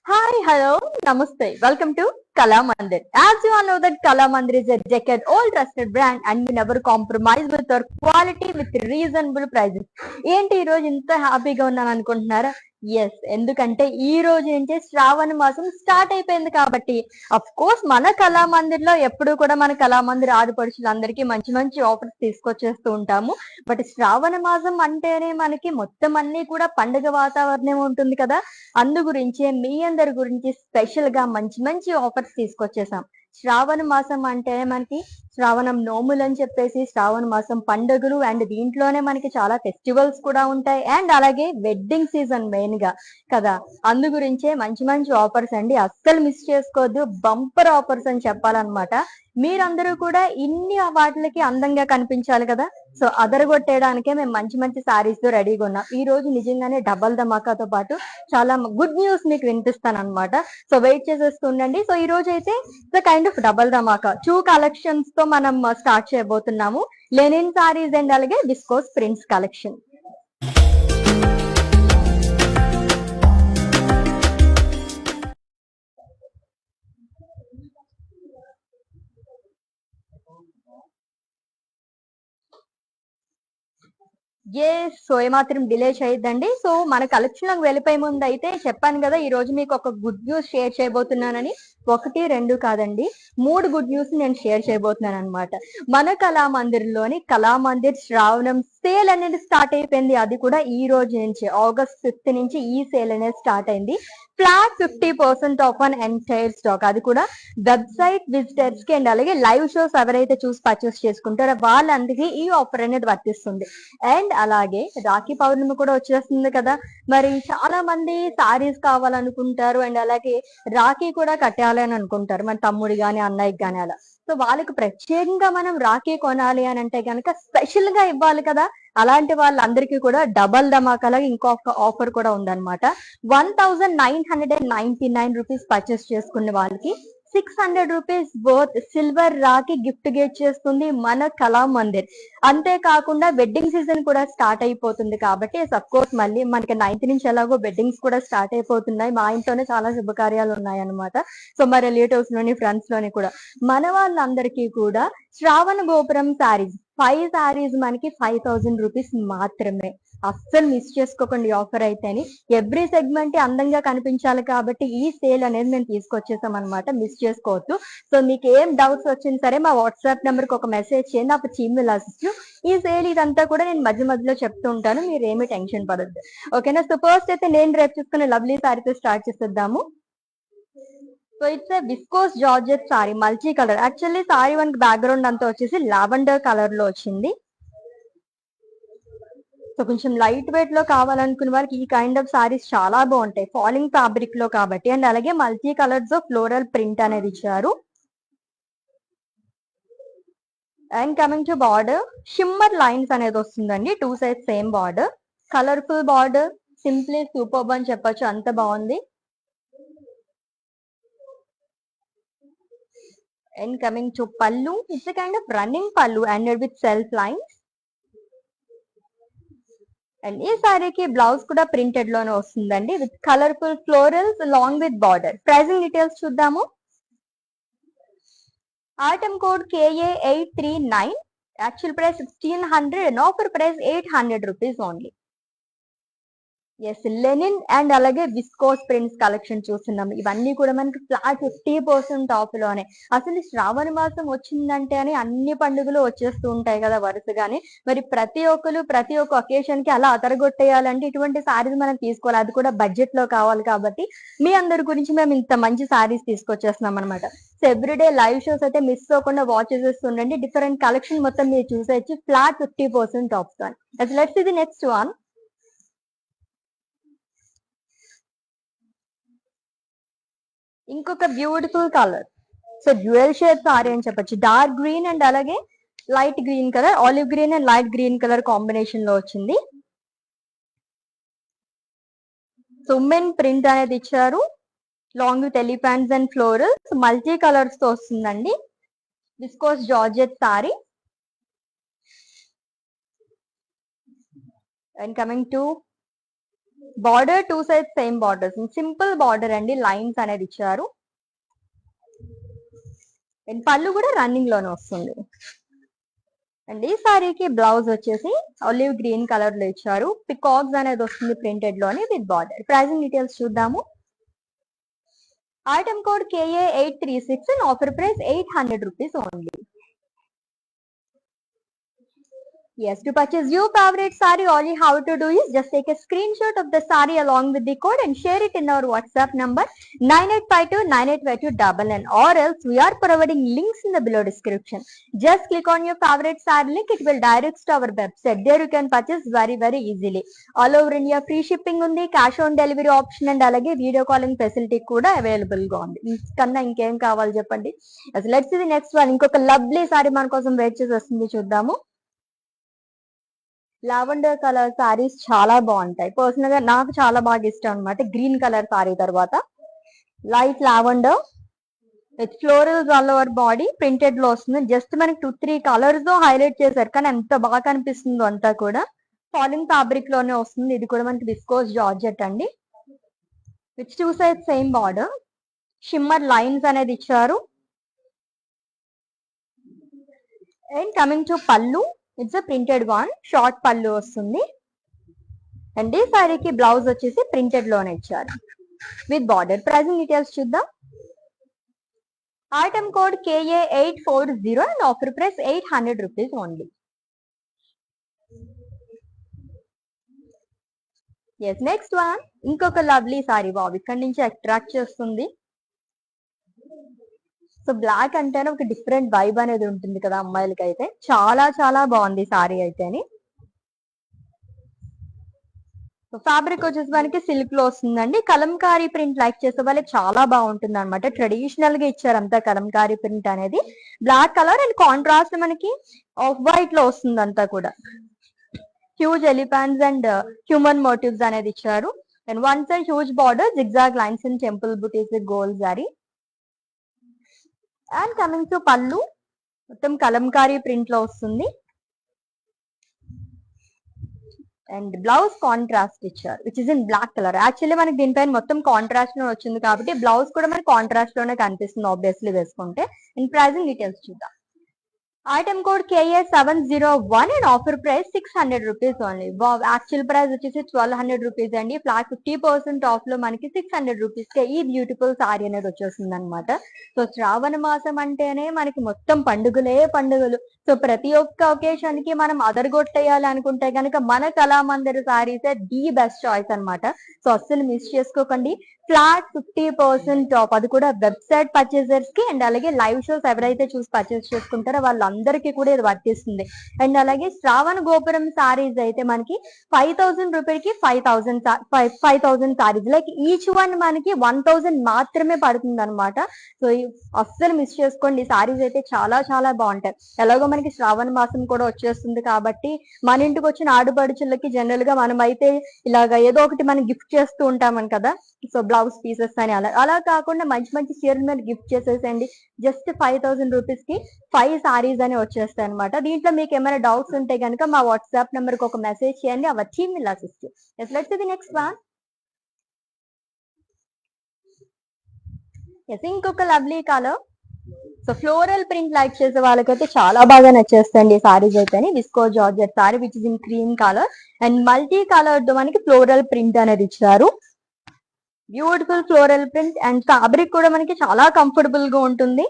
Hi, hello, namaste. Welcome to Kala Mandir. As you all know that Kala Mandir is a decade-old trusted brand and we never compromise with our quality with reasonable prices. ఏంటి ఈ రోజు ఇంత హ్యాపీగా ఉన్నాను అనుకుంటున్నారా? Yes, ఎందుకంటే ఈ రోజు నుంచే శ్రావణ మాసం స్టార్ట్ అయిపోయింది కాబట్టి అఫ్ కోర్స్ మన కళామందిర్ లో ఎప్పుడు కూడా మన కళామందిర్ ఆడపడుచులందరికీ మంచి మంచి ఆఫర్స్ తీసుకొచ్చేస్తూ ఉంటాము. బట్ శ్రావణ మాసం అంటేనే మనకి మొత్తం అన్ని కూడా పండుగ వాతావరణం ఉంటుంది కదా. అందు గురించే మీ అందరి గురించి స్పెషల్ గా మంచి మంచి ఆఫర్స్ తీసుకొచ్చేసాం. శ్రావణ మాసం అంటే మనకి శ్రావణం నోములు అని చెప్పేసి శ్రావణ మాసం పండుగలు అండ్ దీంట్లోనే మనకి చాలా ఫెస్టివల్స్ కూడా ఉంటాయి అండ్ అలాగే వెడ్డింగ్ సీజన్ మెయిన్ గా కదా. అందు గురించే మంచి మంచి ఆఫర్స్ అండి, అస్సలు మిస్ చేసుకోవద్దు. బంపర్ ఆఫర్స్ అని చెప్పాలన్నమాట. మీరందరూ కూడా ఇన్ని వాటిలకి అందంగా కనిపించాలి కదా. సో అదరగొట్టేయడానికే మేము మంచి మంచి సారీస్ తో రెడీగా ఉన్నాం. ఈ రోజు నిజంగానే డబల్ ధమాకాతో పాటు చాలా గుడ్ న్యూస్ మీకు వినిపిస్తాను అనమాట. సో వెయిట్ చేసేస్తూ ఉండండి. సో ఈ రోజు అయితే the kind of double Dhamaka 2 collections తో మనం స్టార్ట్ చేయబోతున్నాము. లెనిన్ సారీస్ అండ్ అలాగే విస్కోస్ ప్రింట్స్ కలెక్షన్. సో ఏమాత్రం డిలే చేయొద్దండి. సో మన కలెక్షన్ లోకి వెళ్ళిపోయే ముందు అయితే చెప్పాను కదా, ఈ రోజు మీకు ఒక గుడ్ న్యూస్ షేర్ చేయబోతున్నానని. 1, 2 కాదండి, 3 గుడ్ న్యూస్ నేను షేర్ చేయబోతున్నాను అనమాట. మన కళామందిర్లోని కళామందిర్ శ్రావణం సేల్ అనేది స్టార్ట్ అయిపోయింది. అది కూడా ఈ రోజు నుంచి August 5th నుంచి ఈ సేల్ అనేది స్టార్ట్ అయింది. Flat 50% off on entire stock. అది కూడా వెబ్సైట్ విజిటర్స్ కి అండ్ అలాగే లైవ్ షోస్ ఎవరైతే చూసి పర్చేస్ చేసుకుంటారో వాళ్ళందరికీ ఈ ఆఫర్ అనేది వర్తిస్తుంది. అండ్ అలాగే రాఖీ పౌర్ణమి కూడా వచ్చేస్తుంది కదా. మరి చాలా మంది సారీస్ కావాలనుకుంటారు అండ్ అలాగే రాఖీ కూడా కట్టాలి అని అనుకుంటారు, మన తమ్ముడు గాని అన్నయ్యకి గాని అలా. సో వాళ్ళకి ప్రత్యేకంగా మనం రాఖీ కొనాలి అని అంటే కనుక స్పెషల్ గా ఇవ్వాలి కదా. అలాంటి వాళ్ళందరికీ కూడా డబల్ ధమాకాలా ఇంకొక ఆఫర్ కూడా ఉందన్నమాట. 1999 రూపీస్ పర్చేస్ చేసుకునే వాళ్ళకి 600 rupees worth silver rakhi gift gate చేస్తుంది మన కళా మందిర్. అంతేకాకుండా వెడ్డింగ్ సీజన్ కూడా స్టార్ట్ అయిపోతుంది కాబట్టి అఫ్ కోర్స్ మళ్ళీ మనకి 9th నుంచి ఎలాగో వెడ్డింగ్స్ కూడా స్టార్ట్ అయిపోతున్నాయి. మా ఇంట్లోనే చాలా శుభకార్యాలు ఉన్నాయి అనమాట. సో మా రిలేటివ్స్ లోని ఫ్రెండ్స్ లోని కూడా మన వాళ్ళందరికీ కూడా శ్రావణ గోపురం శారీస్ 5 శారీస్ మనకి 5000 రూపీస్ మాత్రమే. అస్సలు మిస్ చేసుకోకండి ఆఫర్ అయితేని. ఎవ్రీ సెగ్మెంట్ అందంగా కనిపించాలి కాబట్టి ఈ సేల్ అనేది మేము తీసుకొచ్చేసాం అనమాట, మిస్ చేసుకోవద్దు. సో మీకు ఏం డౌట్స్ వచ్చినా సరే మా వాట్సాప్ నెంబర్ కి ఒక మెసేజ్ చేయండి, అప్పుడు టీమ్ విల్ అసిస్ట్ యు. ఈ సేల్ ఇదంతా కూడా నేను మధ్య మధ్యలో చెప్తూ ఉంటాను, మీరు ఏమీ టెన్షన్ పడద్దు. ఓకేనా. సో ఫస్ట్ అయితే నేను రేపు చూసుకునే లవ్లీ సారీతో స్టార్ట్ చేసేద్దాము. So it's a viscose georgette sari, multi colour. Actually sari మనకి బ్యాక్గ్రౌండ్ అంతా వచ్చేసి లావెండర్ కలర్ లో వచ్చింది. సో కొంచెం లైట్ వెయిట్ లో కావాలనుకునే వారికి ఈ కైండ్ ఆఫ్ సారీస్ చాలా బాగుంటాయి, ఫాలింగ్ ఫ్యాబ్రిక్ లో కాబట్టి. అండ్ అలాగే మల్టీ కలర్స్ ఫ్లోరల్ ప్రింట్ అనేది ఇచ్చారు. And coming to border, shimmer lines అనేది వస్తుందండి, 2 side same border. Colourful border, simply super అని చెప్పొచ్చు, అంత బాగుంది. And coming to pallu, it's kind of running pallu and with self lines. And ఈ సారీకి బ్లౌజ్ కూడా ప్రింటెడ్ లోనే వస్తుందండి, with colourful florals long with border. Pricing details చూద్దాము. Item code KA839, actual price 1600 and offer price 800 rupees only. Yes, linen and అలాగే viscose prints collection చూస్తున్నాం. ఇవన్నీ కూడా మనకి ఫ్లాట్ 50% ఆఫ్ లోనే. అసలు శ్రావణ మాసం వచ్చిందంటే అని అన్ని పండుగలు వచ్చేస్తూ ఉంటాయి కదా వరుసగానే. మరి ప్రతి ఒక్క ఒకేషన్ కి అలా అదరగొట్టేయాలంటే ఇటువంటి సారీస్ మనం తీసుకోవాలి, అది కూడా బడ్జెట్ లో కావాలి కాబట్టి మీ అందరి గురించి మేము ఇంత మంచి సారీస్ తీసుకొచ్చేస్తున్నాం అనమాట. సో ఎవ్రీడే లైవ్ షోస్ అయితే మిస్ అవ్వకుండా వాచ్ చేస్తుండండి. డిఫరెంట్ కలెక్షన్ మొత్తం మీరు చూసేసి ఫ్లాట్ 50% ఆఫ్. లెట్స్ ఇది నెక్స్ట్ వన్. ఇంకొక beautiful colour. So dual shade sorry అని చెప్పొచ్చు. డార్క్ గ్రీన్ అండ్ అలాగే light green colour, olive green and light green colour combination లో వచ్చింది. సో ఉమెన్ ప్రింట్ అనేది ఇచ్చారు, long with elephants and florals, multi colours తో వస్తుందండి. Viscose georgette sorry. And coming to border, two sides same borders, simple border అండి, lines అనేది ఇచ్చారు. And పళ్ళు కూడా రన్నింగ్ లోనే వస్తుంది. అండ్ ఈ సారీకి బ్లౌజ్ వచ్చేసి ఆలివ్ గ్రీన్ కలర్ లో ఇచ్చారు. పికాక్స్ అనేది వస్తుంది ప్రింటెడ్ లోని విత్ బార్డర్. ప్రైజింగ్ డీటెయిల్స్ చూద్దాము. Item code KA836 and offer price 800 rupees only. Yes, to purchase your favorite saree, all you have to do is just take a screenshot of the saree along with the code and share it in our WhatsApp number 9852985299, or else we are providing links in the below description. Just click on your favorite saree link, it will direct to our website. There you can purchase very easily. All over India free shipping undi, cash on delivery option and alage video calling facility kuda available ga undi. Kanna inkem kavali cheppandi. Let's see the next one. Inkoka lovely saree మన కోసం wait చేసి వస్తుంది, చూద్దాము. Lavender colour saris చాలా బాగుంటాయి. Personal గా నాకు చాలా బాగా ఇష్టం అనమాట. గ్రీన్ కలర్ సారీ తర్వాత light lavender with florals all over body printed లో వస్తుంది. జస్ట్ మనకి 2-3 కలర్స్ తో హైలైట్ చేశారు, కానీ ఎంత బాగా కనిపిస్తుందో అంతా కూడా. ఫాలింగ్ ఫ్యాబ్రిక్ లోనే వస్తుంది. ఇది కూడా మనకి విస్కోస్ జార్జెట్ అండి, with 2 sides same border. Shimmer lines అనేది ఇచ్చారు. And coming to pallu, it's a printed one, short పళ్ళు వస్తుంది. అండ్ ఈ సారీకి బ్లౌజ్ వచ్చేసి ప్రింటెడ్ లోనే ఇచ్చారు విత్ బార్డర్. ప్రైజింగ్ డీటెయిల్స్ చూద్దాం. Item code KA840 and offer price 800 rupees only. Yes, next one ఇంకొక లవ్లీ సారీ. బాబు ఇక్కడ నుంచి అట్రాక్ట్ చేస్తుంది. సో బ్లాక్ అంటేనే ఒక డిఫరెంట్ వైబ్ అనేది ఉంటుంది కదా అమ్మాయిలకి. అయితే చాలా బాగుంది సారీ అయితేని. ఫ్యాబ్రిక్ వచ్చేసి మనకి సిల్క్ లో వస్తుందండి. కలంకారీ ప్రింట్ లైక్ చేసే వాళ్ళకి చాలా బాగుంటుంది అనమాట. ట్రెడిషనల్ గా ఇచ్చారు అంతా కలంకారీ ప్రింట్ అనేది. బ్లాక్ కలర్ అండ్ కాంట్రాస్ట్ మనకి ఆఫ్ వైట్ లో వస్తుంది అంతా కూడా. Huge elephants and human motifs అనేది ఇచ్చారు. And one side huge border, zigzag lines and temple బుటీస్ with gold zari. And coming to pallu, మొత్తం కలంకారీ ప్రింట్ లో వస్తుంది. అండ్ బ్లౌజ్ కాంట్రాస్ట్ ఇచ్చారు, which is in black colour. Actually మనకి దీనిపైన మొత్తం కాంట్రాస్ట్ లో వచ్చింది కాబట్టి బ్లౌజ్ కూడా మనకి కాంట్రాస్ట్ లోనే కనిపిస్తుంది ఆబ్వియస్లీ వేసుకుంటే. అండ్ ప్రైజింగ్ డీటెయిల్స్ చూద్దాం. Item code KA701 and offer price 600 rupees only. Actual price వచ్చేసి 1200 rupees అండి. ఫ్లాట్ 50% ఆఫ్ లో మనకి 600 rupees కే ఈ బ్యూటిఫుల్ సారీ అనేది వచ్చేస్తుంది అనమాట. సో శ్రావణ మాసం అంటేనే మనకి మొత్తం పండుగలే పండుగలు. సో ప్రతి ఒక్క ఒకేషన్ కి మనం అదరగొట్టేయాలి అనుకుంటే కనుక మన కళామందిర్ సారీసే ది బెస్ట్ చాయిస్ అనమాట. సో అస్సలు మిస్ చేసుకోకండి. ఫ్లాట్ 50% ఆఫ్, అది కూడా వెబ్సైట్ పర్చేజర్స్ కి. అండ్ అలాగే లైవ్ షోస్ ఎవరైతే చూసి పర్చేస్ చేసుకుంటారో వాళ్ళందరికీ కూడా ఇది వర్తిస్తుంది. అండ్ అలాగే శ్రావణ గోపురం సారీస్ అయితే మనకి 5000 రూపీకి 5000 సారీస్, లైక్ ఈచ్ వన్ మనకి 1000 మాత్రమే పడుతుంది అనమాట. సో అస్సలు మిస్ చేసుకోండి. సారీస్ అయితే చాలా బాగుంటాయి. ఎలాగో మనకి శ్రావణ మాసం కూడా వచ్చేస్తుంది కాబట్టి మన ఇంటికి వచ్చిన ఆడపడుచులకి జనరల్ గా మనం అయితే ఇలాగా ఏదో ఒకటి మనం గిఫ్ట్ చేస్తూ ఉంటామని కదా. సో బ్లౌజ్ పీసెస్ అని అలా కాకుండా మంచి చీరలు మీద గిఫ్ట్ చేసేసండి. జస్ట్ 5000 రూపీస్ కి 5 సారీస్ అని వచ్చేస్తాయి అనమాట. దీంట్లో మీకు ఏమైనా డౌట్స్ ఉంటే కనుక మా వాట్సాప్ నెంబర్ కి ఒక మెసేజ్ చేయండి, our team will assist you. Let's see the next one. ఇంకొక lovely colour. So floral print like చేసే వాళ్ళకైతే చాలా బాగా నచ్చేస్తుంది ఈ సారీస్ అయితే. Viscose georgette sari which is in cream colour and multi colour తో మనకి ఫ్లోరల్ ప్రింట్ అనేది ఇచ్చారు. Beautiful floral print and fabric కూడా మనకి చాలా కంఫర్టబుల్ గా ఉంటుంది.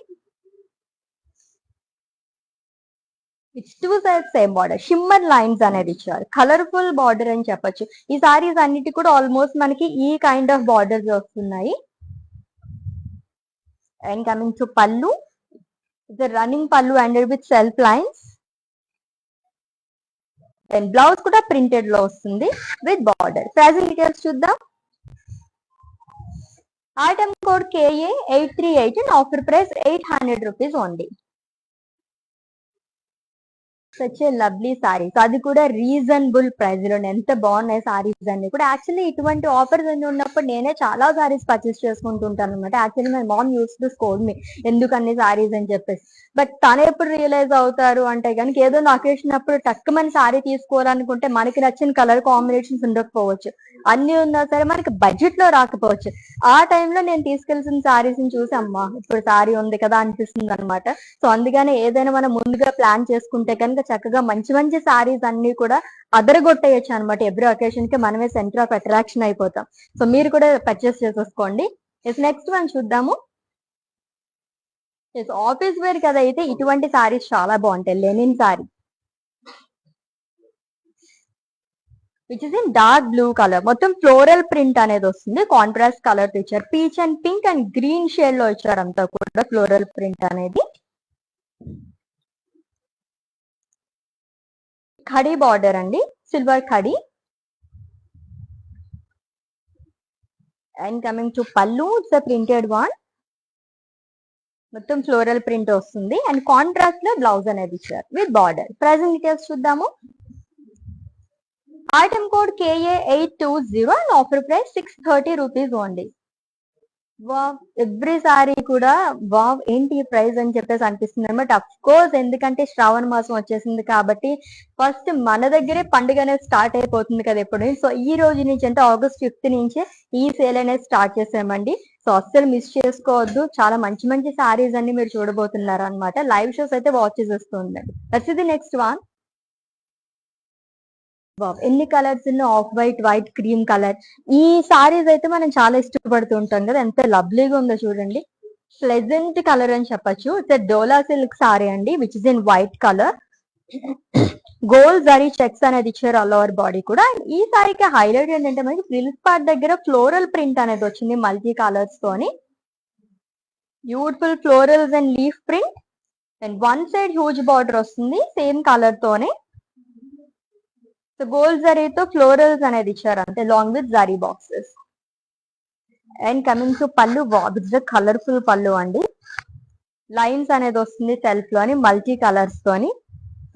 It's 2 sides same border, shimmer lines అనేది ఇచ్చారు. కలర్ఫుల్ బార్డర్ అని చెప్పొచ్చు. ఈ సారీస్ అన్నిటి కూడా ఆల్మోస్ట్ మనకి ఈ కైండ్ ఆఫ్ బార్డర్స్ వస్తున్నాయి. And coming to pallu, it's running pallu and with self lines. And blouse కూడా ప్రింటెడ్ లో వస్తుంది విత్ బార్డర్. ప్రైజింగ్ డీటెయిల్స్ చూద్దాం. Item code KA838 and offer price 800 rupees only. Such a lovely saris, అది కూడా reasonable price లో. ఎంత బాగున్నాయి సారీస్ అన్ని కూడా. యాక్చువల్లీ ఇటువంటి ఆఫర్స్ అన్ని ఉన్నప్పుడు నేనే చాలా సారీస్ పర్చేస్ చేసుకుంటుంటాను అనమాట. Actually my mom used to scold me, ఎందుకు అన్ని సారీస్ అని చెప్పేసి. బట్ తను ఎప్పుడు రియలైజ్ అవుతారు అంటే కనుక, ఏదో అకేషన్ అప్పుడు టక్కుమని సారీ తీసుకోవాలనుకుంటే మనకి నచ్చిన కలర్ కాంబినేషన్స్ ఉండకపోవచ్చు, అన్ని ఉన్నా సరే మనకి బడ్జెట్ లో రాకపోవచ్చు. ఆ టైంలో నేను తీసుకెళ్సిన సారీస్ ని చూసి, అమ్మా ఇప్పుడు సారీ ఉంది కదా అనిపిస్తుంది అనమాట. సో అందుకనే ఏదైనా మనం ముందుగా ప్లాన్ చేసుకుంటే కనుక చక్కగా మంచి మంచి సారీస్ అన్ని కూడా అదరగొట్టేయచ్చు అనమాట. ఎవ్రీ అకేషన్ కి మనమే సెంటర్ ఆఫ్ అట్రాక్షన్ అయిపోతాం. సో మీరు కూడా పర్చేస్ చేసేసుకోండి. నెక్స్ట్ వన్ చూద్దాము. ఆఫీస్ వేర్ కదా, అయితే ఇటువంటి సారీస్ చాలా బాగుంటాయి. Linen sari which is in dark blue colour, మొత్తం ఫ్లోరల్ ప్రింట్ అనేది వస్తుంది. కాంట్రాస్ట్ కలర్ ఇచ్చారు, peach and pink and green shade లో ఇచ్చారు. అంతా కూడా ఫ్లోరల్ ప్రింట్ అనేది. ఖడీ బార్డర్ అండి, silver khadi. And coming to pallu, it's a printed one, మొత్తం ఫ్లోరల్ ప్రింట్ వస్తుంది. అండ్ కాంట్రాస్ట్ లో బ్లౌజ్ అనేది ఇచ్చారు విత్ బార్డర్. ప్రైజింగ్ డీటెయిల్స్ చూద్దాము. Item code KA820 and offer price 630 rupees only. Wow, every sorry కూడా wow ఏంటి ఈ ప్రైస్ అని చెప్పేసి అనిపిస్తుంది అనమాట. అఫ్ కోర్స్ ఎందుకంటే శ్రావణ మాసం వచ్చేసింది కాబట్టి ఫస్ట్ మన దగ్గరే పండుగ అనేది స్టార్ట్ అయిపోతుంది కదా ఎప్పుడు. సో ఈ రోజు నుంచి అంటే August 5th నుంచే ఈ సేల్ అనేది స్టార్ట్ చేసామండి. సో అస్సలు మిస్ చేసుకోవద్దు. చాలా మంచి మంచి సారీస్ అన్ని మీరు చూడబోతున్నారు అనమాట. లైవ్ షోస్ అయితే వాచ్ చేసేస్తూ ఉండండి. దట్స్ ఇది నెక్స్ట్ వన్. ఎన్ని కలర్స్ ఉన్న, off white, white cream colour. ఈ సారీస్ అయితే మనం చాలా ఇష్టపడుతూ ఉంటాం కదా. ఎంత లవ్లీగా ఉందో చూడండి. ప్లెజెంట్ కలర్ అని చెప్పొచ్చు. ఇట్స్ డోలా సిల్క్ సారీ అండి which is in white colour. Gold zari checks అనేది ఇచ్చారు ఆల్ ఓవర్ బాడీ కూడా. ఈ సారీకి హైలైట్ ఏంటంటే మనకి ఫ్రిల్స్ పార్ట్ దగ్గర ఫ్లోరల్ ప్రింట్ అనేది వచ్చింది మల్టీ కలర్స్ తోని. Beautiful florals and leaf print. And one side huge border వస్తుంది సేమ్ కలర్ తోనే. సో గోల్డ్ జరీతో ఫ్లోరల్స్ అనేది ఇచ్చారు అంతే, long with zari boxes. And coming to pallu, it's colourful pallu అండి. లైన్స్ అనేది వస్తుంది సెల్ఫ్ లోని మల్టీ కలర్స్ తోని.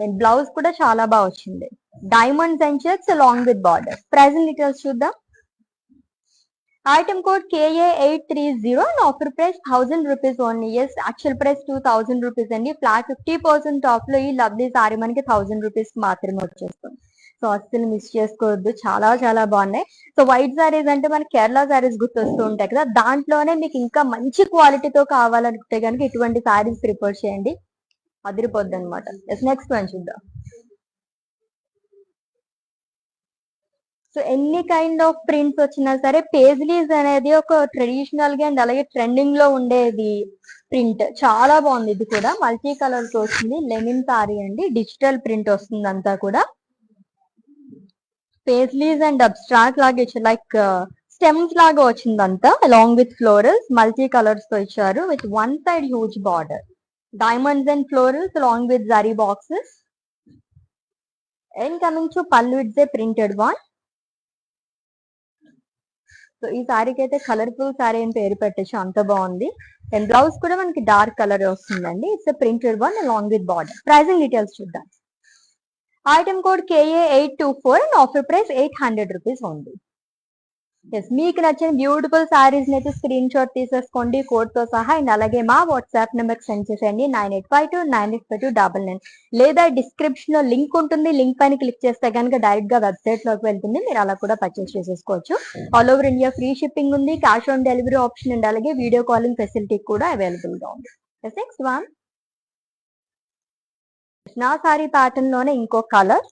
అండ్ బ్లౌజ్ కూడా చాలా బాగా వచ్చింది. Diamonds and checks long with border. Pricing details చూద్దాం. Item code KA830 and offer price 1000 rupees only. Yes, actual price 2000 rupees అండి. ఫ్లాట్ 50% ఆఫ్ లో ఈ లవ్లీ సారీ మనకి 1000 రూపీస్ మాత్రమే వచ్చేస్తుంది. సో అస్సలు మిస్ చేసుకోవద్దు, చాలా చాలా బాగున్నాయి. సో వైట్ సారీస్ అంటే మనకి కేరళ సారీస్ గుర్తొస్తూ ఉంటాయి కదా, దాంట్లోనే మీకు ఇంకా మంచి క్వాలిటీతో కావాలనుకుంటే కనుక ఇటువంటి సారీస్ ప్రిఫర్ చేయండి, అదిరిపోద్ది అనమాట. నెక్స్ట్ వన్ చూద్దాం. సో ఎన్ని కైండ్ ఆఫ్ ప్రింట్స్ వచ్చినా సరే పేజ్లీస్ అనేది ఒక ట్రెడిషనల్ గా అండ్ అలాగే ట్రెండింగ్ లో ఉండేది ప్రింట్. చాలా బాగుంది. ఇది కూడా మల్టీ కలర్ తో వస్తుంది. లెనిన్ సారీ అండి, డిజిటల్ ప్రింట్ వస్తుంది అంతా కూడా. పేజ్లీస్ అండ్ అబ్స్ట్రాక్ట్ లాగా ఇచ్చారు, లైక్ స్టెమ్స్ లాగా వచ్చింది అంతా along with florals. Multi colours తో ఇచ్చారు with one side huge border. Diamonds and florals along with zari boxes. And coming to pallu, it's a printed one. So ఈ సారీకి అయితే కలర్ఫుల్ సారీ అని పేరు పెట్టచ్చు, అంత బాగుంది. అండ్ బ్లౌజ్ కూడా మనకి డార్క్ కలర్ వస్తుందండి. It's printed one along with border. Pricing details చూద్దాం. Item code KA824 and offer price 800 rupees only. Yes, మీకు నచ్చిన బ్యూటిఫుల్ సారీస్ ని అయితే స్క్రీన్ షాట్ తీసేసుకోండి కోడ్ తో సహా. అండ్ అలాగే మా వాట్సాప్ నెంబర్ సెండ్ చేసేయండి 9852985299. లేదా డిస్క్రిప్షన్ లో లింక్ ఉంటుంది, లింక్ పైన క్లిక్ చేస్తే కనుక డైరెక్ట్ గా వెబ్సైట్ లోకి వెళ్తుంది. మీరు అలా కూడా పర్చేస్ చేసేసుకోవచ్చు. All over India free shipping ఉంది, cash on delivery option and అలాగే వీడియో కాలింగ్ ఫెసిలిటీ కూడా అవైలబుల్ గా ఉంది. నెక్స్ట్ వన్, నా సారీ ప్యాటర్న్ లోనే ఇంకో కలర్.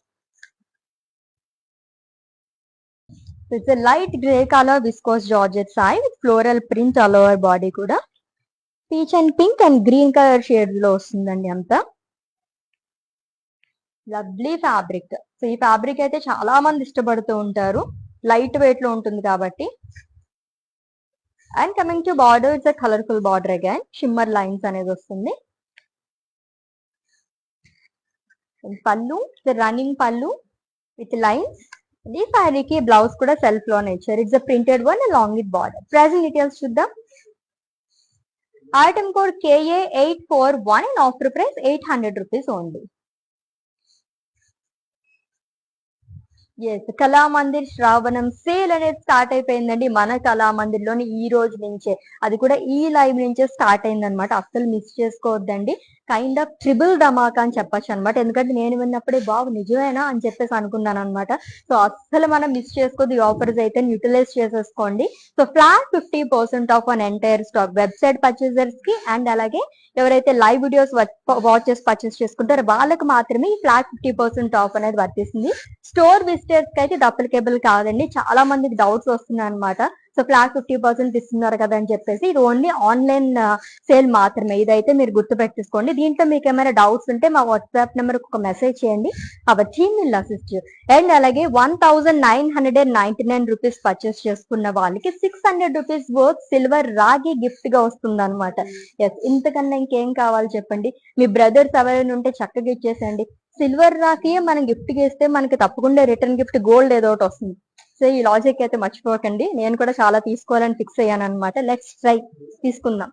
It's light grey colour viscose georgette sari with floral print all over body కూడా. Peach and pink and green colour shades లో వస్తుందండి అంతా. Lovely fabric. సో ఈ ఫ్యాబ్రిక్ అయితే చాలా మంది ఇష్టపడుతూ ఉంటారు, లైట్ వెయిట్ లో ఉంటుంది కాబట్టి. And coming to border, it's colourful border again, shimmer lines అనేది వస్తుంది. పళ్ళు, రన్నింగ్ పళ్ళు విత్ లైన్స్. ఈ సారీకి బ్లౌజ్ కూడా సెల్ఫ్ లోనే ఇచ్చారు. It's printed one along with border. Pricing details చూద్దాం. Item code KA841 and offer price 800 rupees only. Yes, Kalamandir Shravanam sale అనేది స్టార్ట్ అయిపోయిందండి మన కళామందిర్లోని ఈ రోజు నుంచే. అది కూడా ఈ లైవ్ నుంచే స్టార్ట్ అయిందనమాట. అస్సలు మిస్ చేసుకోవద్దండి. కైండ్ ఆఫ్ ట్రిపుల్ ధమాకా అని చెప్పొచ్చు అనమాట. ఎందుకంటే నేను విన్నప్పుడే బాబు నిజమేనా అని చెప్పేసి అనుకున్నాను అనమాట. సో అస్సలు మనం మిస్ చేసుకోవద్దు. ఈ ఆఫర్స్ అయితే యూటిలైజ్ చేసేసుకోండి. So flat 50% off on entire stock website purchasers కి, అండ్ అలాగే ఎవరైతే లైవ్ వీడియోస్ వాచెస్ పర్చేస్ చేసుకుంటారో వాళ్ళకి మాత్రమే ఈ ఫ్లాట్ 50% ఆఫ్ అనేది వర్తిస్తుంది. స్టోర్ విజిటర్స్ కి అయితే ఇది అప్లికేబుల్ కాదండి. చాలా మందికి డౌట్స్ వస్తున్నాయి అనమాట. సో ఫ్లాట్ 50% ఇస్తున్నారు కదా అని చెప్పేసి, ఇది ఓన్లీ ఆన్లైన్ సేల్ మాత్రమే. ఇదైతే మీరు గుర్తు పెట్టేసుకోండి. దీంట్లో మీకు ఏమైనా డౌట్స్ ఉంటే మా వాట్సాప్ నెంబర్ ఒక మెసేజ్ చేయండి. Our team will assist you. And అలాగే 1999 రూపీస్ పర్చేస్ చేసుకున్న వాళ్ళకి 600 రూపీస్ వర్త్ సిల్వర్ రాగి గిఫ్ట్ గా వస్తుంది అనమాట. ఎస్, ఇంతకన్నా ఇంకేం కావాలి చెప్పండి. మీ బ్రదర్స్ ఎవరైనా ఉంటే చక్కగా ఇచ్చేసేయండి. సిల్వర్ రాకి మనం గిఫ్ట్ ఇస్తే మనకి తప్పకుండా రిటర్న్ గిఫ్ట్ గోల్డ్ ఏదో ఒకటి వస్తుంది. సో ఈ లాజిక్ అయితే మర్చిపోకండి. నేను కూడా చాలా తీసుకోవాలని ఫిక్స్ అయ్యాను అనమాట. లెట్స్ ట్రై, తీసుకుందాం.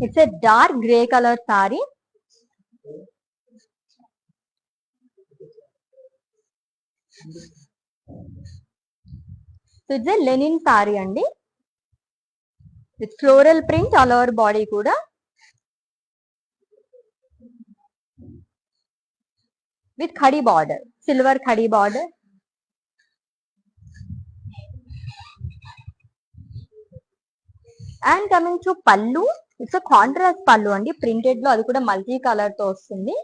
It's a dark grey colour sari. It's a linen sari అండి, with floral print all over body కూడా. With khadi border, silver khadi border. And coming to pallu, it's contrast pallu అండి, ప్రింటెడ్ లో, అది కూడా మల్టీ కలర్ తో వస్తుంది.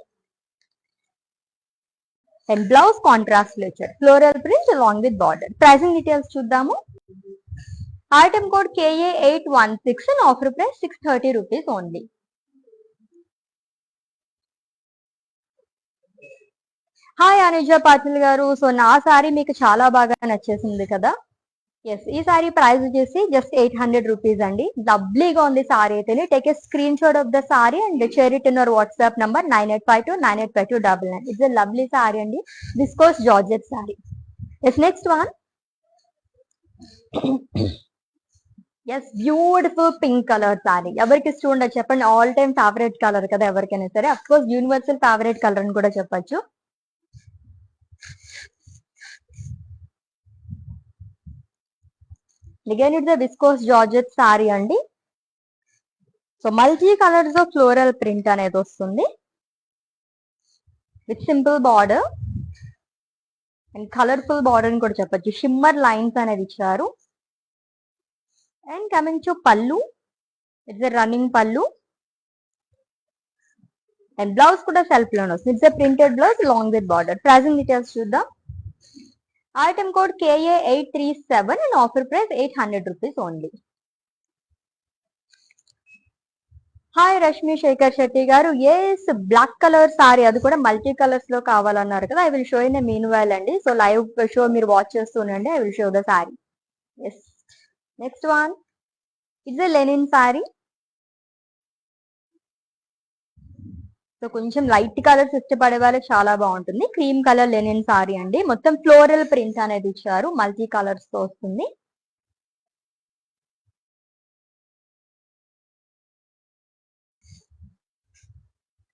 అండ్ బ్లౌజ్ కాంట్రాస్ట్ లో ఇచ్చారు, floral print along with border. Pricing details చూద్దాము. Item code KA816 and offer price 630 rupees only. Hi Anuja Patil garu. So నా సారీ మీకు చాలా బాగా నచ్చేసింది కదా. ఎస్, ఈ సారీ ప్రైస్ వచ్చేసి జస్ట్ 800 రూపీస్ అండి. లవ్లీగా ఉంది సారీ అయితే. Take a screenshot of the sari and share it in our WhatsApp number 9852985299. It's a lovely sari అండి, viscose georgette sari. Yes, next one. Yes, beautiful pink colour sari. ఎవరికి ఇష్టం ఉండదు చెప్పండి. ఆల్ టైమ్ ఫేవరెట్ కలర్ కదా ఎవరికైనా సరే. Of course universal favourite colour అని కూడా చెప్పొచ్చు. Again it's viscose georgette sari అండి. సో మల్టీ కలర్స్ లో ఫ్లోరల్ ప్రింట్ అనేది వస్తుంది with simple border and colourful border అని కూడా చెప్పొచ్చు. షిమ్మర్ లైన్స్ అనేది ఇచ్చారు. And coming to pallu, it's running pallu. And blouse కూడా సెల్ఫ్ లోనే వస్తుంది. It's printed blouse long with border. Pricing details చూద్దాం. Item code KA837 and offer price 800 rupees only. Hi Rashmi Shekhar Shetty గారు. ఎస్, బ్లాక్ కలర్ సారీ, అది కూడా multi colours లో కావాలన్నారు కదా. I will show in meanwhile అండి. సో లైవ్ షో మీరు watch చేస్తుండండి. I will show the sari. Yes, next one. It's a linen sari. So కొంచెం లైట్ కలర్స్ ఇష్టపడే వాళ్ళకి చాలా బాగుంటుంది. క్రీమ్ కలర్ లెనిన్ సారీ అండి. మొత్తం ఫ్లోరల్ ప్రింట్ అనేది ఇచ్చారు, మల్టీ కలర్స్ తో వస్తుంది.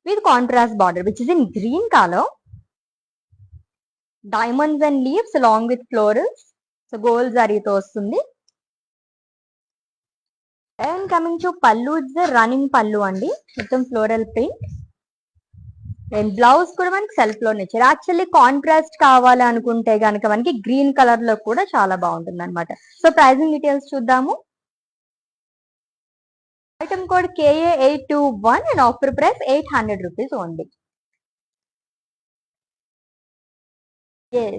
With contrast border which is in green colour. Diamonds and leaves along with florals. So gold జరీతో వస్తుంది. And coming to pallu, it's running పళ్ళు అండి, మొత్తం ఫ్లోరల్ ప్రింట్. అండ్ బ్లౌజ్ కూడా మనకి సెల్ఫ్ లోనే ఇచ్చారు. యాక్చువల్లీ కాంట్రాస్ట్ కావాలి అనుకుంటే కనుక మనకి గ్రీన్ కలర్ లో కూడా చాలా బాగుంటుంది అనమాట. సో ప్రైజింగ్ డీటెయిల్స్ చూద్దాము. Item code KA821 and offer price 800 rupees only.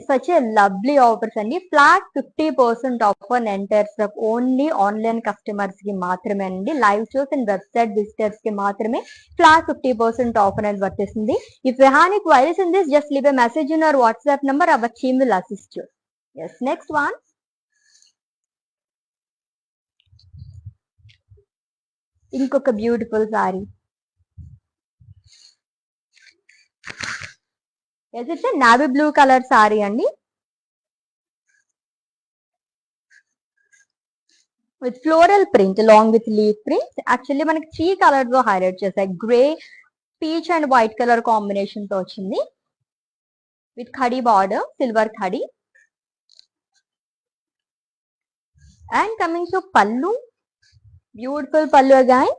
Such a lovely offers అండి. Flat 50% off on entire stock. Only online customers కి మాత్రమే అండి. Live shows and website visitors కి మాత్రమే ఫ్లాట్ 50% ఆఫ్ అనేది వర్తిస్తుంది. If you have any queries in this, just leave a message in our WhatsApp number. Our team will assist you. Yes, next one. ఇంకొక beautiful sari. It's navy blue colour sari అండి. With floral print along with leaf prints. Actually మనకి 3 colours లో highlight చేశాయి. Grey, peach and white colour combination తో వచ్చింది. With khadi border, silver khadi. And coming to pallu, beautiful pallu again.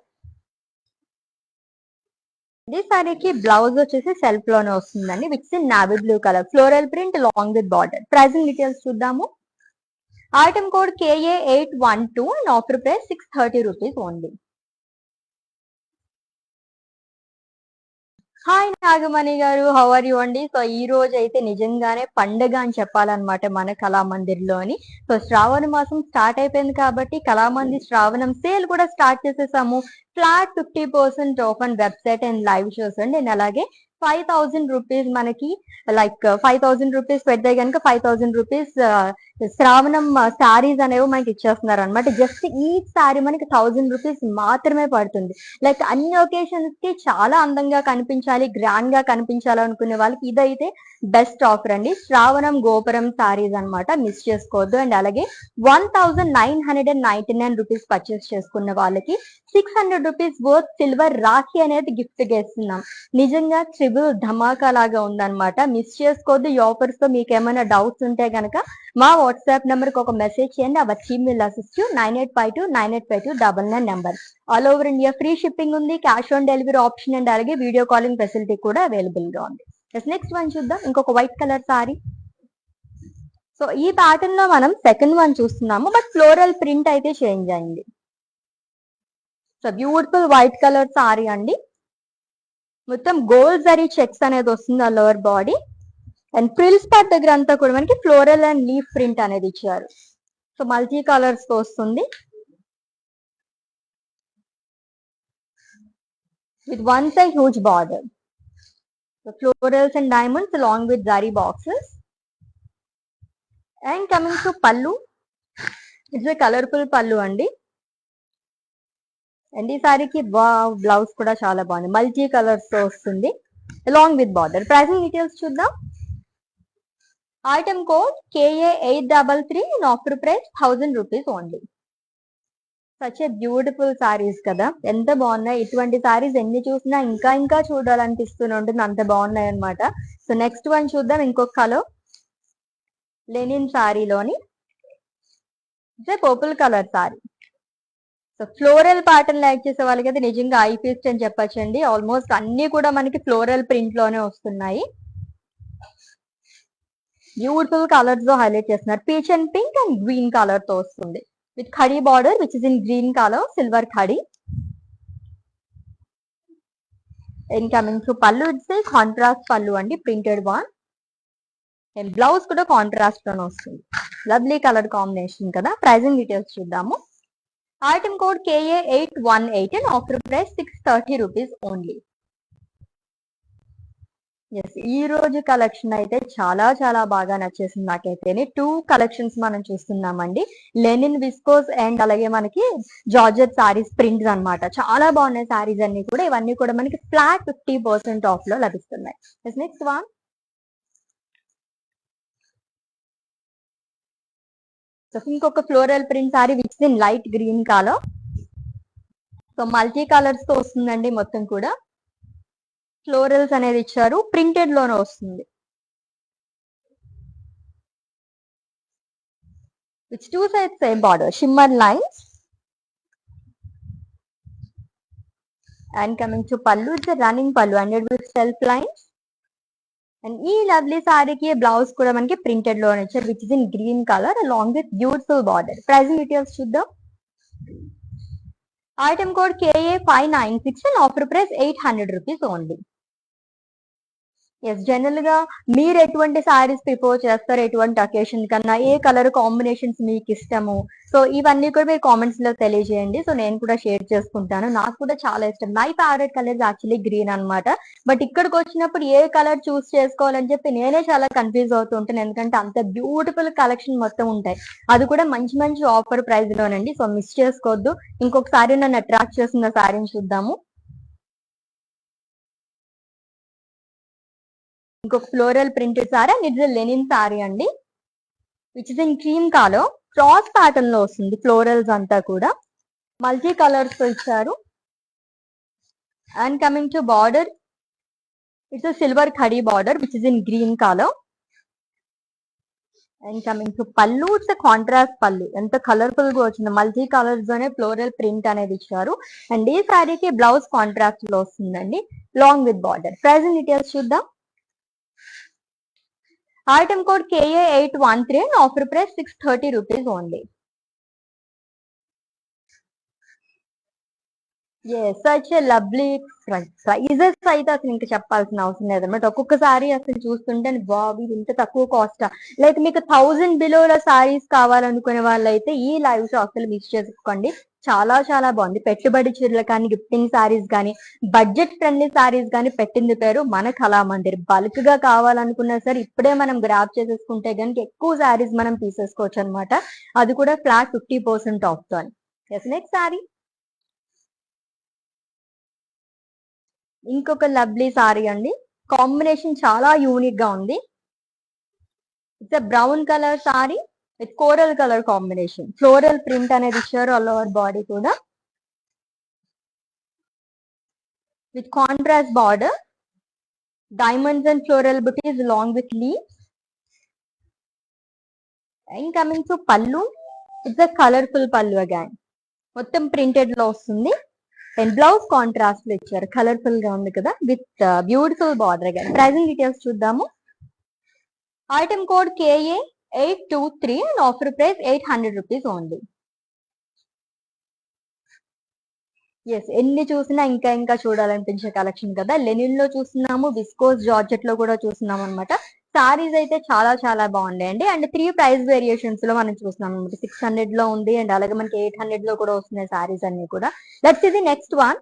ఈ సారీకి blouse వచ్చేసి సెల్ఫ్ లోనే వస్తుందండి, with in navy blue colour, floral print long with border. Pricing details చూద్దాము. Item code KA812 and offer price 630 rupees only. Hi Nagamani గారు, how are you అండి? So ఈ రోజు అయితే నిజంగానే పండగ అని చెప్పాలన్నమాట మన కళామందిర్లోని. సో శ్రావణ మాసం స్టార్ట్ అయిపోయింది కాబట్టి కళామందిర్ శ్రావణం సేల్ కూడా స్టార్ట్ చేసేసాము. Flat 50% of and website and live shows అండి. అండ్ అలాగే 5000 రూపీస్ మనకి, లైక్ 5000 రూపీస్ పెడితే కనుక 5000 రూపీస్ శ్రావణం శారీస్ అనేవి మనకి ఇచ్చేస్తున్నారు అనమాట. జస్ట్ ఈ శారీ మనకి 1000 రూపీస్ మాత్రమే పడుతుంది. లైక్ అన్ని ఒకేషన్స్ కి చాలా అందంగా కనిపించాలి, గ్రాండ్ గా కనిపించాలి అనుకునే వాళ్ళకి ఇదైతే బెస్ట్ ఆఫర్ అండి. శ్రావణం గోపురం శారీస్ అనమాట, మిస్ చేసుకోవద్దు. అండ్ అలాగే 1999 రూపీస్ పర్చేస్ చేసుకున్న వాళ్ళకి 600 రూపీస్ వర్త్ సిల్వర్ రాఖీ అనేది గిఫ్ట్ గా ఇస్తున్నాం. నిజంగా ట్రిబుల్ ధమాకా లాగా ఉందన్నమాట, మిస్ చేసుకోవద్దు. ఈ ఆఫర్స్ తో మీకు ఏమైనా డౌట్స్ ఉంటే గనక మా వాట్సాప్ నెంబర్ కి ఒక మెసేజ్ చేయండి. Our team will assist you. 9852985299 number. All over India free shipping ఉంది, cash on delivery option and అలాగే వీడియో కాలింగ్ ఫెసిలిటీ కూడా అవైలబుల్ గా ఉంది. నెక్స్ట్ వన్ చూద్దాం, ఇంకొక వైట్ కలర్ సారీ. సో ఈ ప్యాటర్న్ లో మనం సెకండ్ వన్ చూస్తున్నాము, బట్ ఫ్లోరల్ ప్రింట్ అయితే చేంజ్ అయింది. So beautiful white colour sari అండి, మొత్తం గోల్డ్ జరీ చెక్స్ అనేది వస్తుంది ఆ lower body. And frills part దగ్గర అంతా కూడా మనకి ఫ్లోరల్ అండ్ లీఫ్ ప్రింట్ అనేది ఇచ్చారు. సో మల్టీ కలర్స్ తో వస్తుంది, with one side huge border. Florals and diamonds along with zari boxes. And coming to pallu, it's a colourful పల్లు అండి. అండ్ ఈ సారీకి బ్లౌజ్ కూడా చాలా బాగుంది, మల్టీ కలర్స్ తో వస్తుంది along with border. Pricing details చూద్దాం. Item code KA833 and offer price 1000 rupees only. Such a beautiful saris కదా, ఎంత బాగున్నాయి. ఇటువంటి సారీస్ ఎన్ని చూసినా ఇంకా ఇంకా చూడాలనిపిస్తూనే ఉంటుంది, అంత బాగున్నాయి అనమాట. సో నెక్స్ట్ వన్ చూద్దాం, ఇంకొక కలర్ లెనిన్ సారీలోని purple colour sari. So floral pattern like చేసే వాళ్ళకి అయితే నిజంగా ఐ ఫీస్ట్ అని చెప్పచ్చండి. ఆల్మోస్ట్ అన్ని కూడా మనకి ఫ్లోరల్ ప్రింట్ లోనే వస్తున్నాయి. బ్యూటిఫుల్ కలర్స్ లో హైలైట్ చేస్తున్నారు, peach and pink and green colour తో వస్తుంది, with khadi border which is in green colour, silver khadi. And coming to pallu, it's contrast pallu అండి, ప్రింటెడ్ వన్. అండ్ బ్లౌజ్ కూడా కాంట్రాస్ట్ లోనే వస్తుంది, లవ్లీ కలర్ కాంబినేషన్ కదా. ప్రైజింగ్ డీటెయిల్స్ చూద్దాము. Item code KA818 and offer price 630 rupees only. Yes, ఈ రోజు collection అయితే చాలా చాలా బాగా నచ్చేసింది నాకైతే. 2 కలెక్షన్స్ మనం చూస్తున్నామండి, లెనిన్ విస్కోస్ అండ్ అలాగే మనకి జార్జెట్ సారీస్ ప్రింట్స్ అన్నమాట. చాలా బాగున్నాయి సారీస్ అన్ని కూడా. ఇవన్నీ కూడా మనకి ఫ్లాట్ 50% ఆఫ్ లో లభిస్తున్నాయి. నెక్స్ట్ వన్, సో ఇంకొక floral print sorry which in light green colour. So multi colours తో వస్తుందండి, మొత్తం కూడా ఫ్లోరల్స్ అనేది ఇచ్చారు, ప్రింటెడ్ లోనే వస్తుంది. Which 2 sides same border, shimmer lines. And coming to pallu, it's a running pallu ended with self lines. And ఈ lovely సారీకి బ్లౌజ్ కూడా మనకి ప్రింటెడ్ లో ఇచ్చారు, which is in green colour along with beautiful border. Pricing details చూద్దాం. Item code KA596 and offer price 800 rupees only. Yes, general గా మీరు ఎటువంటి సారీస్ ప్రిఫర్ చేస్తారు, ఎటువంటి అకేషన్ కన్నా, ఏ కలర్ కాంబినేషన్స్ మీకు ఇష్టము, సో ఇవన్నీ కూడా మీరు కామెంట్స్ లో తెలియజేయండి. సో నేను కూడా షేర్ చేసుకుంటాను, నాకు కూడా చాలా ఇష్టం. My favourite colour actually green అనమాట. బట్ ఇక్కడికి వచ్చినప్పుడు ఏ కలర్ చూస్ చేసుకోవాలని చెప్పి నేనే చాలా కన్ఫ్యూజ్ అవుతూ ఉంటాను, ఎందుకంటే అంత బ్యూటిఫుల్ కలెక్షన్ మొత్తం ఉంటాయి, అది కూడా మంచి మంచి ఆఫర్ ప్రైస్ లోనండి. సో మిస్ చేసుకోవద్దు. ఇంకొకసారి నన్ను అట్రాక్ట్ చేస్తున్న సారీని చూద్దాము. ఇంకొక floral printed sari and it's linen sari అండి, which is in cream colour. Cross pattern లో వస్తుంది. ఫ్లోరల్స్ అంతా కూడా మల్టీ కలర్స్ తో ఇచ్చారు. And coming to border, it's a silver khadi border which is in green color. And coming to pallu, it's contrast pallu. ఎంత colourful గా వచ్చింది, మల్టీ కలర్స్ లోనే ఫ్లోరల్ ప్రింట్ అనేది ఇచ్చారు. అండ్ ఈ శారీకి బ్లౌజ్ కాంట్రాస్ట్ లో వస్తుందండి, long with border. Pricing details చూద్దాం. Item code KA813 and offer price 630 rupees only. Such a lovely prices అయితే అసలు ఇంకా చెప్పాల్సిన అవసరం లేదన్నమాట. ఒక్కొక్కసారి అసలు చూస్తుంటే బాబు ఇంత తక్కువ కాస్ట్, లైక్ మీకు 1000 బిలోల సారీస్ కావాలనుకునే వాళ్ళైతే ఈ లైవ్ షో అసలు మిస్ చేసుకోండి. చాలా చాలా బాగుంది. పెట్టుబడి చీరలు కానీ, గిఫ్టింగ్ సారీస్ కానీ, బడ్జెట్ ఫ్రెండ్లీ సారీస్ కానీ పెట్టింది పేరు మన కళామందిర్. బల్క్ గా కావాలనుకున్నా సరే ఇప్పుడే మనం గ్రాప్ చేసేసుకుంటే కనుక ఎక్కువ సారీస్ మనం తీసేసుకోవచ్చు అనమాట. అది కూడా ఫ్లాట్ 50% ఆఫ్ తో. నెక్స్ట్ సారీ, ఇంకొక లవ్లీ సారీ అండి. కాంబినేషన్ చాలా యూనిక్ గా ఉంది. It's brown colour sari with coral colour combination. Floral print అనేది ఇచ్చారు ఆల్ ఓవర్ బాడీ కూడా, with contrast border, diamonds and floral butis along with leaves. And coming to pallu, it's a colourful pallu again, మొత్తం printed లో వస్తుంది. And blouse contrast లో ఇచ్చారు, colourful గా ఉంది కదా, with beautiful border again. Pricing details చూద్దాము. Item code KA823 and offer price 800 rupees only. ఎన్ని చూసినా ఇంకా ఇంకా చూడాలనిపించే కలెక్షన్ కదా. లెనిన్ లో చూస్తున్నాము, విస్కోస్ జార్జెట్ లో కూడా చూస్తున్నాం అనమాట. సారీస్ అయితే చాలా చాలా బాగున్నాయండి. అండ్ 3 ప్రైస్ వేరియేషన్స్ లో మనం చూస్తున్నాం అనమాట. 600 లో ఉంది, అండ్ అలాగే మనకి 800 లో కూడా వస్తున్నాయి సారీస్ అన్ని కూడా. దట్స్ ఇది next one.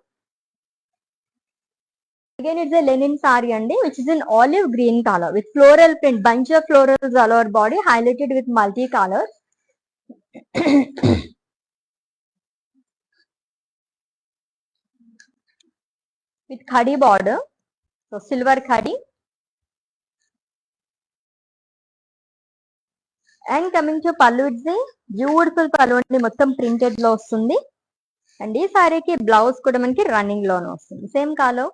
Again, it's a linen saree andi, which is in olive green color with floral print, bunch of florals all over body, highlighted with multi colors. With khadi border, so silver khadi. And coming to pallu, it's a beautiful pallu andi, mottam printed lo vastundi. And ee saree ki blouse kuda manaki running lo vastundi, same color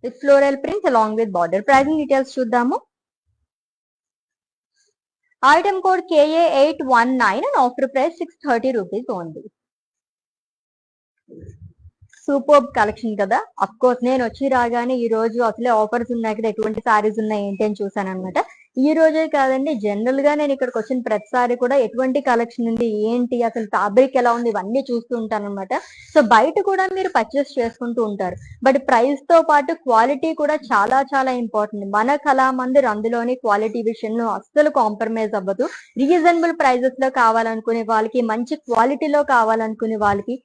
with floral print along with border. Pricing details చూద్దాము. Item code KA819 and offer price 630 rupees only. Super collection కదా. Of course నేను వచ్చి రాగానే ఈ రోజు అసలే offers ఉన్నాయి కదా, ఎటువంటి సారీస్ ఉన్నాయి ఏంటి అని చూసాను అనమాట. ఈ రోజే కాదండి, జనరల్ గా నేను ఇక్కడికి వచ్చిన ప్రతిసారి కూడా ఎటువంటి కలెక్షన్ ఉంది ఏంటి, అసలు ఫ్యాబ్రిక్ ఎలా ఉంది, ఇవన్నీ చూస్తూ ఉంటాను అనమాట. సో బయట కూడా మీరు పర్చేస్ చేసుకుంటూ ఉంటారు, బట్ ప్రైస్ తో పాటు క్వాలిటీ కూడా చాలా చాలా ఇంపార్టెంట్. మన కళామందిర్ అందులోని క్వాలిటీ విషయంలో అస్సలు కాంప్రమైజ్ అవ్వదు. రీజనబుల్ ప్రైజెస్ లో కావాలనుకునే వాళ్ళకి, మంచి క్వాలిటీలో కావాలనుకునే వాళ్ళకి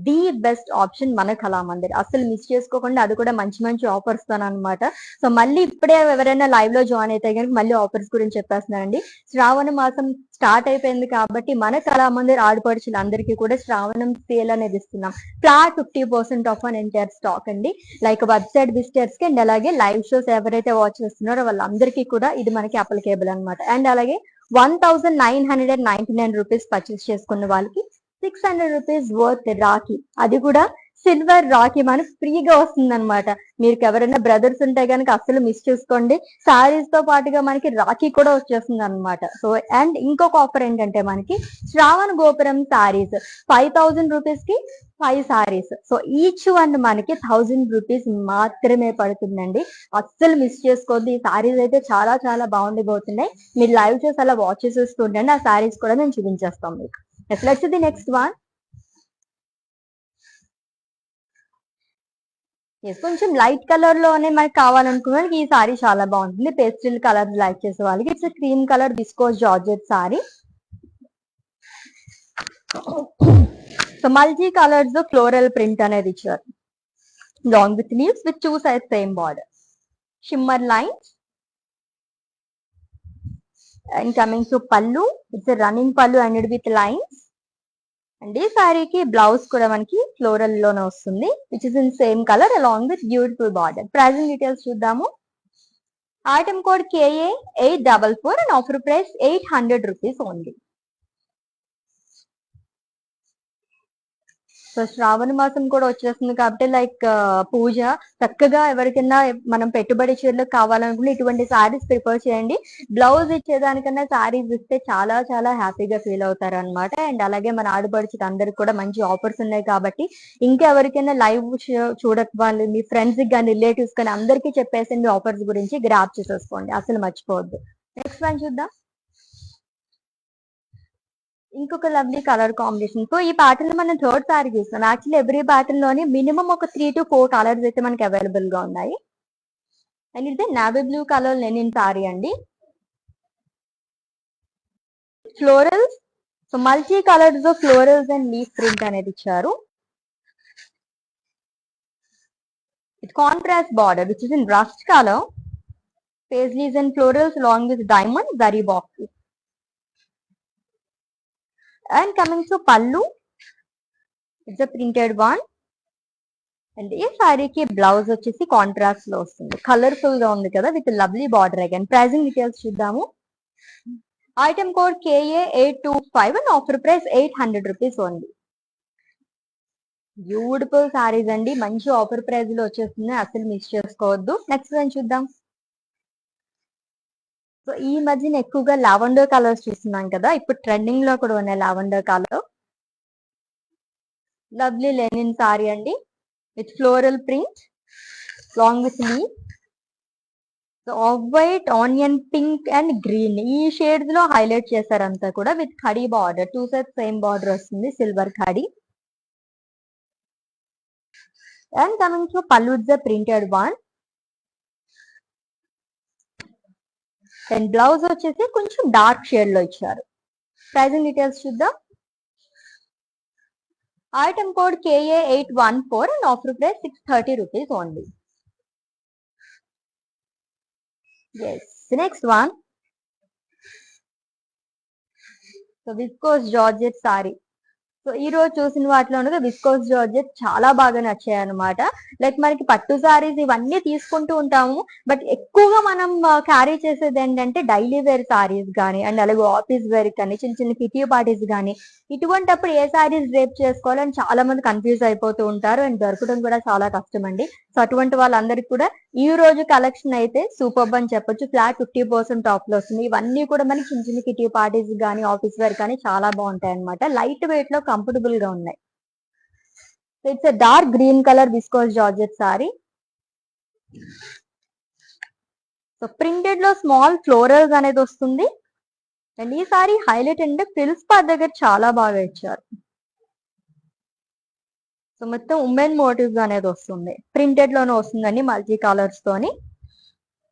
ది బెస్ట్ ఆప్షన్ మన కళామందిర్. అసలు మిస్ చేసుకోకుండా, అది కూడా మంచి మంచి ఆఫర్స్ తో అనమాట. సో మళ్ళీ ఇప్పుడే ఎవరైనా లైవ్ లో జాయిన్ అయితే కనుక మళ్ళీ ఆఫర్స్ గురించి చెప్పేస్తున్నానండి. శ్రావణ మాసం స్టార్ట్ అయిపోయింది కాబట్టి మన కళామందిర్ ఆడపడుచులందరికీ కూడా శ్రావణం సేల్ అనేది ఇస్తున్నాం. Flat 50% of an entire stock అండి. లైక్ వెబ్సైట్ విజిటర్స్ కి అండ్ అలాగే లైవ్ షోస్ ఎవరైతే వాచ్ చేస్తున్నారో వాళ్ళందరికీ కూడా ఇది మనకి అప్లికేబుల్ అనమాట. అండ్ అలాగే 1999 రూపీస్ పర్చేస్ చేసుకున్న వాళ్ళకి 600 రూపీస్ వర్త్ రాఖీ, అది కూడా సిల్వర్ రాఖీ మనకు ఫ్రీగా వస్తుంది అనమాట. మీరు ఎవరైనా బ్రదర్స్ ఉంటే కనుక అస్సలు మిస్ చేసుకోండి. సారీస్ తో పాటుగా మనకి రాఖీ కూడా వచ్చేస్తుంది అనమాట. సో అండ్ ఇంకొక ఆఫర్ ఏంటంటే మనకి శ్రావణ గోపురం సారీస్ 5000 రూపీస్ కి 5 సారీస్. సో ఈచ్ వన్ మనకి 1000 రూపీస్ మాత్రమే పడుతుందండి. అస్సలు మిస్ చేసుకోవద్దు. ఈ సారీస్ అయితే చాలా చాలా బాగుండిపోతున్నాయి. మీరు లైవ్ చేసి అలా వాచ్ చేసేస్తూ ఉండండి, ఆ సారీస్ కూడా మేము చూపించేస్తాం మీకు. Let's see the next one. కొంచెం లైట్ కలర్ లోనే మనకి కావాలనుకున్న వాళ్ళకి ఈ సారీ చాలా బాగుంటుంది. పేస్టల్ కలర్ లైక్ చేసే వాళ్ళకి it's cream colour viscose georgette sari. So multi colours floral print అనేది ఇచ్చారు, long with leaves with 2 sides same border, shimmer lines. And coming to pallu, it's running pallu and with lines. And ఈ సారీకి blouse కూడా మనకి floral లోనే వస్తుంది, which is in same colour along with beautiful border. Pricing details చూద్దాము. Item code KA844 and offer price 800 rupees only. So శ్రావణ మాసం కూడా వచ్చేస్తుంది కాబట్టి లైక్ పూజ చక్కగా ఎవరికైనా మనం పెట్టుబడి చీరలు కావాలనుకుంటే ఇటువంటి శారీస్ ప్రిఫర్ చేయండి. బ్లౌజ్ ఇచ్చేదానికన్నా శారీస్ ఇస్తే చాలా చాలా హ్యాపీగా ఫీల్ అవుతారు అనమాట. అండ్ అలాగే మన ఆడపడుచుకి అందరికి కూడా మంచి ఆఫర్స్ ఉన్నాయి కాబట్టి ఇంకా ఎవరికైనా లైవ్ చూడకపోవాలి, మీ ఫ్రెండ్స్ కానీ రిలేటివ్స్ కానీ అందరికీ చెప్పేసండి ఆఫర్స్ గురించి, గ్రాప్ చేసేసుకోండి, అసలు మర్చిపోవద్దు. నెక్స్ట్ వన్ చూద్దాం. ఇంకొక లవ్లీ కలర్ కాంబినేషన్. సో ఈ ప్యాటర్న్ లో మనం థర్డ్ సారీ చూస్తున్నాం. యాక్చువల్లీ ఎవ్రీ ప్యాటర్న్ లోని మినిమం ఒక 3 to 4 కలర్స్ అయితే మనకి అవైలబుల్ గా ఉన్నాయి. అండ్ ఇది navy blue colour linen sari అండి. ఫ్లోరల్స్, సో మల్టీ కలర్స్ లో ఫ్లోరల్స్ అండ్ లీఫ్ ప్రింట్ అనేది ఇచ్చారు. It contrast border which is in rust color, paisleys and florals along with diamond zari boxes. And coming to pallu, it's a printed one. And ఈ సారీకి blouse వచ్చేసి contrast లో వస్తుంది, colourful గా ఉంది కదా with lovely border. Again pricing details చూద్దాము. Item code KA825 and offer price 800 rupees only. Beautiful saris అండి, మంచి ఆఫర్ ప్రైస్ లో వచ్చేస్తుంది, అసలు మిస్ చేసుకోవద్దు. నెక్స్ట్ వన్ చూద్దాం. సో ఈ మధ్యన ఎక్కువగా లావెండర్ కలర్స్ చూస్తున్నాం కదా, ఇప్పుడు ట్రెండింగ్ లో కూడా ఉన్నాయి lavender colour. Lovely linen sari అండి with floral print long with leave. So off white, onion pink and green ఈ షేడ్స్ లో హైలైట్ చేశారంతా కూడా with khadi border. 2 sets same border వస్తుంది, silver khadi. And coming to pallu, it's a printed one. And blouse వచ్చేసి కొంచెం dark shade లో ఇచ్చారు. Pricing details చూద్దాం. Item code KA814 and offer price 630 rupees only. Yes, the next one. So viscose georgette saree. So ఈ రోజు చూసిన వాటిలో ఉండగా విస్కోస్ జార్జెట్ చాలా బాగా నచ్చాయి అనమాట. లైక్ మనకి పట్టు సారీస్ ఇవన్నీ తీసుకుంటూ ఉంటాము, బట్ ఎక్కువగా మనం క్యారీ చేసేది ఏంటంటే డైలీ వేర్ సారీస్ కానీ అండ్ అలాగే ఆఫీస్ వేర్ కానీ చిన్న చిన్న కిటీ పార్టీస్ కానీ ఇటువంటిప్పుడు ఏ సారీస్ డ్రేప్ చేసుకోవాలని చాలా మంది కన్ఫ్యూజ్ అయిపోతూ ఉంటారు అండ్ దొరకడం కూడా చాలా కష్టం అండి. సో అటువంటి వాళ్ళందరికీ కూడా ఈ రోజు కలెక్షన్ అయితే సూపర్ అని చెప్పొచ్చు. ఫ్లాట్ 50% ఆఫ్ లో వస్తుంది. ఇవన్నీ కూడా మనకి చిన్న చిన్న కిటీ పార్టీస్ కానీ ఆఫీస్ వేర్ కానీ చాలా బాగుంటాయి అనమాట. లైట్ వెయిట్ లో కంఫర్టబుల్ గా ఉన్నాయి. So it's a dark green colour viscose georgette sari. So printed లో స్మాల్ ఫ్లోరల్స్ అనేది వస్తుంది. అండ్ ఈ సారీ హైలైట్ అంటే ఫ్రిల్స్ పార్ట్ దగ్గర చాలా బాగా ఇచ్చారు. సో మొత్తం ఉమెన్ మోటివ్స్ అనేది వస్తుంది, ప్రింటెడ్ లోనే వస్తుందండి మల్టీ కలర్స్ తోని.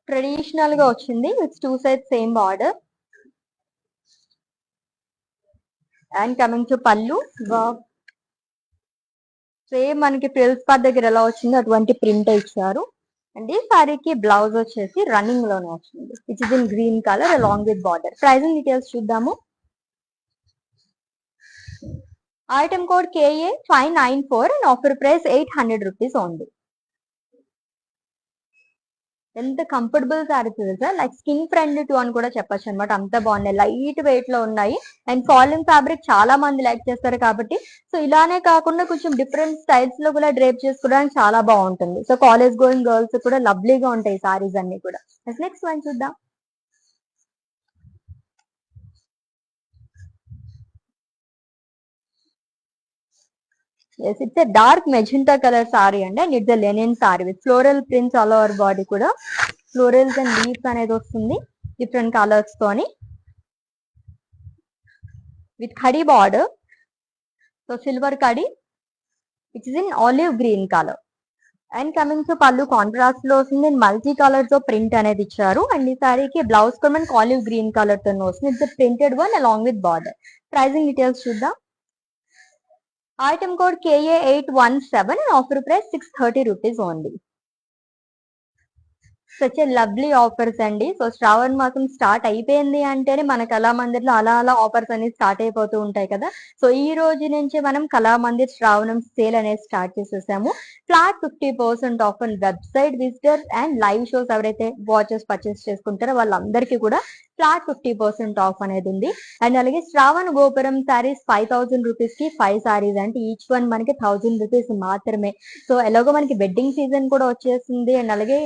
ట్రెడిషనల్ గా వచ్చింది with 2 sides same border. And coming to పల్లు, సేమ్ మనకి ఫ్రిల్స్ పార్ట్ దగ్గర ఎలా వచ్చిందో అటువంటి ప్రింట్ ఇచ్చారు. అండ్ ఈ సారీకి బ్లౌజ్ వచ్చేసి రన్నింగ్ లోనే వచ్చింది, it is in green colour along with border. Pricing details చూద్దాము. Item code KA594 and offer price 800 rupees only. ఎంత కంఫర్టబుల్ సారీస్ తెలుసా, లైక్ స్కిన్ ఫ్రెండ్లీ టూ అని కూడా చెప్పొచ్చు అనమాట. అంత బాగున్నాయి, లైట్ వెయిట్ లో ఉన్నాయి. అండ్ ఫాలిన్ ఫ్యాబ్రిక్ చాలా మంది లైక్ చేస్తారు కాబట్టి సో ఇలానే కాకుండా కొంచెం డిఫరెంట్ స్టైల్స్ లో కూడా డ్రేప్ చేసుకోవడానికి చాలా బాగుంటుంది. సో కాలేజ్ గోయింగ్ గర్ల్స్ కూడా లవ్లీగా ఉంటాయి సారీస్ అన్ని కూడా. నెక్స్ట్ వన్ చూద్దాం. Yes, it's a dark magenta color saree అండి and it's a linen saree with floral prints all over body కూడా. ఫ్లోరల్స్ అండ్ లీవ్స్ అనేది వస్తుంది డిఫరెంట్ కలర్స్ తోని with khadi border. So silver khadi it is in olive green colour. And coming to పళ్ళు contrast లో వస్తుంది, multi colour తో print అనేది ఇచ్చారు. అండ్ ఈ సారీకి బ్లౌజ్ కూడా మనకి ఆలివ్ గ్రీన్ కలర్ తో వస్తుంది. It's printed one along with border. Pricing details చూద్దాం. Item code KA817 and offer price 630 rupees only. Such a lovely offers అండి. సో శ్రావణ మాసం స్టార్ట్ అయిపోయింది అంటేనే మన కళామందిర్లో అలా అలా ఆఫర్స్ అనేది స్టార్ట్ అయిపోతూ ఉంటాయి కదా. సో ఈ రోజు నుంచి మనం కళామందిర్ శ్రావణం సేల్ అనేది స్టార్ట్ చేసేసాము. Flat 50% of and website visitors and live shows ఎవరైతే వాచెస్ పర్చేస్ చేసుకుంటారో వాళ్ళందరికీ కూడా ఫ్లాట్ 50% ఆఫ్ అనేది ఉంది. అండ్ అలాగే శ్రావణ గోపురం సారీస్ 5000 రూపీస్ కి 5 సారీస్, అంటే ఈచ్ వన్ మనకి 1000 రూపీస్ మాత్రమే. సో ఎలాగో మనకి వెడ్డింగ్ సీజన్ కూడా వచ్చేసింది. అండ్ అలాగే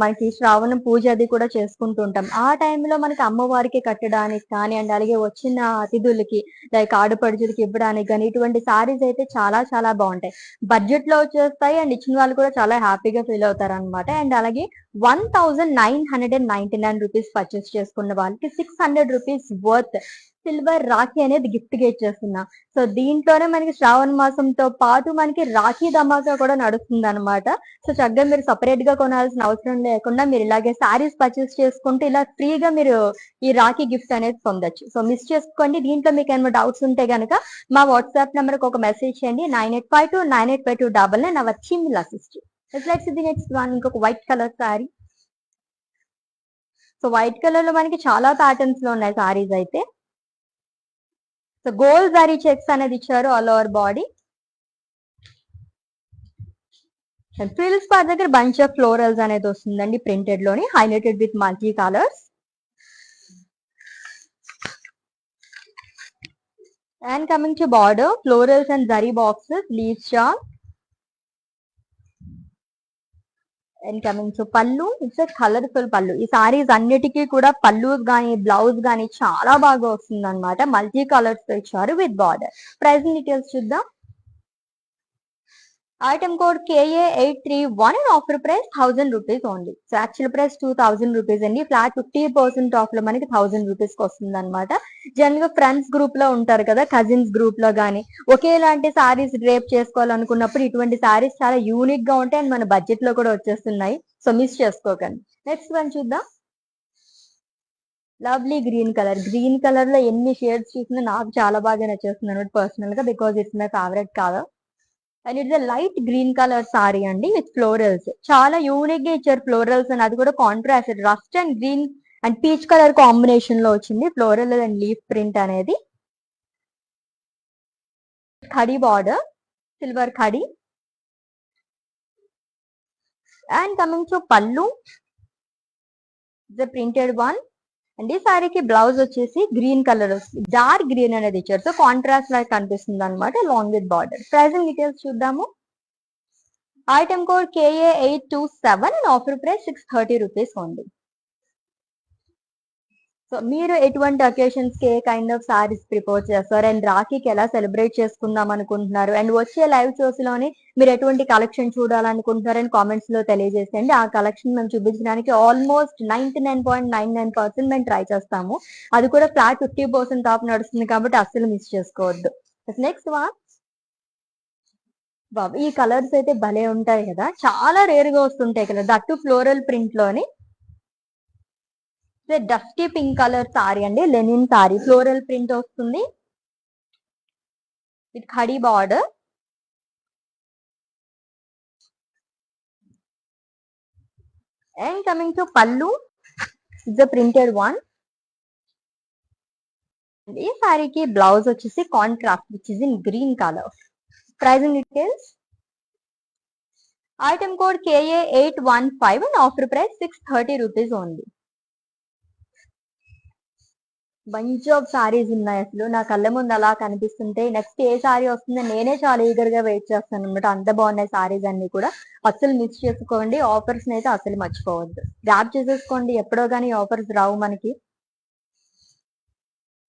మనకి శ్రావణం పూజ అది కూడా చేసుకుంటూ ఉంటాం. ఆ టైంలో మనకి అమ్మవారికి కట్టడానికి కానీ, అండ్ అలాగే వచ్చిన అతిథులకి లైక్ ఆడపడుచులకి ఇవ్వడానికి కానీ ఇటువంటి సారీస్ అయితే చాలా చాలా బాగుంటాయి. బడ్జెట్ లో వచ్చేస్తాయి అండ్ ఇచ్చిన వాళ్ళు కూడా చాలా హ్యాపీగా ఫీల్ అవుతారు అనమాట. అండ్ అలాగే 1999 రూపీస్ పర్చేస్ చేసుకున్న వాళ్ళకి 600 రూపీస్ వర్త్ సిల్వర్ రాఖీ అనేది గిఫ్ట్ గా ఇచ్చేస్తున్నా. సో దీంట్లోనే మనకి శ్రావణ మాసంతో పాటు మనకి రాఖీ ధమాకా కూడా నడుస్తుంది అనమాట. సో చక్కగా మీరు సపరేట్ గా కొనాల్సిన అవసరం లేకుండా మీరు ఇలాగే సారీస్ పర్చేస్ చేసుకుంటూ ఇలా ఫ్రీగా మీరు ఈ రాఖీ గిఫ్ట్ అనేది పొందొచ్చు. సో మిస్ చేసుకోండి. దీంట్లో మీకు ఏమైనా డౌట్స్ ఉంటే కనుక మా వాట్సాప్ నెంబర్ కి ఒక మెసేజ్ చేయండి. 9852985299. Our team will assist. Let's the next one. ఇంకొక white colour sari. So white colour లో మనకి చాలా ప్యాటర్న్స్ లో ఉన్నాయి సారీస్ అయితే. సో గోల్డ్ జరీ చెక్స్ అనేది ఇచ్చారు all over body. Frills part దగ్గర బంచ్ ఆఫ్ ఫ్లోరల్స్ అనేది వస్తుందండి ప్రింటెడ్ లోని, highlighted with multi colours. And coming to border, florals and zari boxes, leaves chart. And coming to pallu, it's colourful పళ్ళు. ఈ సారీస్ అన్నిటికీ కూడా పళ్ళు గానీ బ్లౌజ్ గానీ చాలా బాగా వస్తుంది అనమాట. మల్టీ కలర్స్ తో ఇచ్చారు విత్ బార్డర్. ప్రైసింగ్ డీటెయిల్స్ చూద్దాం. Item code KA831 and offer price 1000 rupees only. So actual price 2000 rupees అండి. ఫ్లాట్ 50% ఆఫ్ లో మనకి 1000 రూపీస్ కి వస్తుంది అనమాట. జనరల్ గా ఫ్రెండ్స్ గ్రూప్ లో ఉంటారు కదా, కజిన్స్ గ్రూప్ లో గానీ ఒకేలాంటి సారీస్ డ్రేప్ చేసుకోవాలనుకున్నప్పుడు ఇటువంటి సారీస్ చాలా యూనిక్ గా ఉంటాయి అండ్ మన బడ్జెట్ లో కూడా వచ్చేస్తున్నాయి. సో మిస్ చేసుకోకండి. నెక్స్ట్ వన్ చూద్దాం. Lovely green colour. Green colour లో ఎన్ని షేడ్స్ చూసినా నాకు చాలా బాగా నచ్చేస్తుంది అనమాట పర్సనల్ గా, because it's my favourite colour. And it's light green colour sari అండి విత్ ఫ్లోరల్స్. చాలా యూనిక్ గా ఇచ్చారు ఫ్లోరల్స్, అని అది కూడా contrast rust and green and peach colour combination లో వచ్చింది ఫ్లోరల్ అండ్ లీఫ్ ప్రింట్ అనేది. Khadi border, silver khadi. And coming to పళ్ళు, ద ప్రింటెడ్ వన్. అండ్ ఈ సారీకి బ్లౌజ్ వచ్చేసి గ్రీన్ కలర్ వస్తుంది, డార్క్ గ్రీన్ అనేది ఇచ్చారు. సో కాంట్రాస్ట్ లాగా కనిపిస్తుంది అనమాట, long with border. Pricing details చూద్దాము. Item code KA827 and offer price 630 rupees only. So మీరు ఎటువంటి అకేషన్స్ కి ఏ కైండ్ ఆఫ్ సారీస్ ప్రిపోజ్ చేస్తారు అండ్ రాఖీకి ఎలా సెలబ్రేట్ చేసుకుందాం అనుకుంటున్నారు అండ్ వచ్చే లైవ్ షోస్ లోని మీరు ఎటువంటి కలెక్షన్ చూడాలనుకుంటున్నారు అని కామెంట్స్ లో తెలియజేసేయండి. ఆ కలెక్షన్ మేము చూపించడానికి ఆల్మోస్ట్ 99.99% మేము ట్రై చేస్తాము. అది కూడా ఫ్లాట్ 50% ఆఫ్ నడుస్తుంది కాబట్టి అస్సలు మిస్ చేసుకోవద్దు. Next one. బాబు ఈ కలర్స్ అయితే భలే ఉంటాయి కదా, చాలా రేర్ గా వస్తుంటాయి కదా, దట్టు ఫ్లోరల్ ప్రింట్ లోని. డస్టీ పింక్ కలర్ సారీ అండి, లెనిన్ సారీ, ఫ్లోరల్ ప్రింట్ వస్తుంది with khadi border. And coming to pallu, it's the printed one. ఈ సారీకి బ్లౌజ్ వచ్చేసి contrast which is in green colour. Pricing details. Item code KA815 and offer price 630 rupees only. Bunch of saris ఉన్నాయి, అసలు నా కళ్ళ ముందు అలా కనిపిస్తుంటే నెక్స్ట్ ఏ సారీ వస్తుందో నేనే చాలా ఈగర్ గా వెయిట్ చేస్తాను అనమాట. అంత బాగున్నాయి సారీస్ అన్ని కూడా, అసలు మిస్ చేసుకోండి. ఆఫర్స్ అయితే అసలు మర్చిపోవద్దు, గ్రాప్ చేసేసుకోండి. ఎప్పుడో కానీ ఆఫర్స్ రావు మనకి.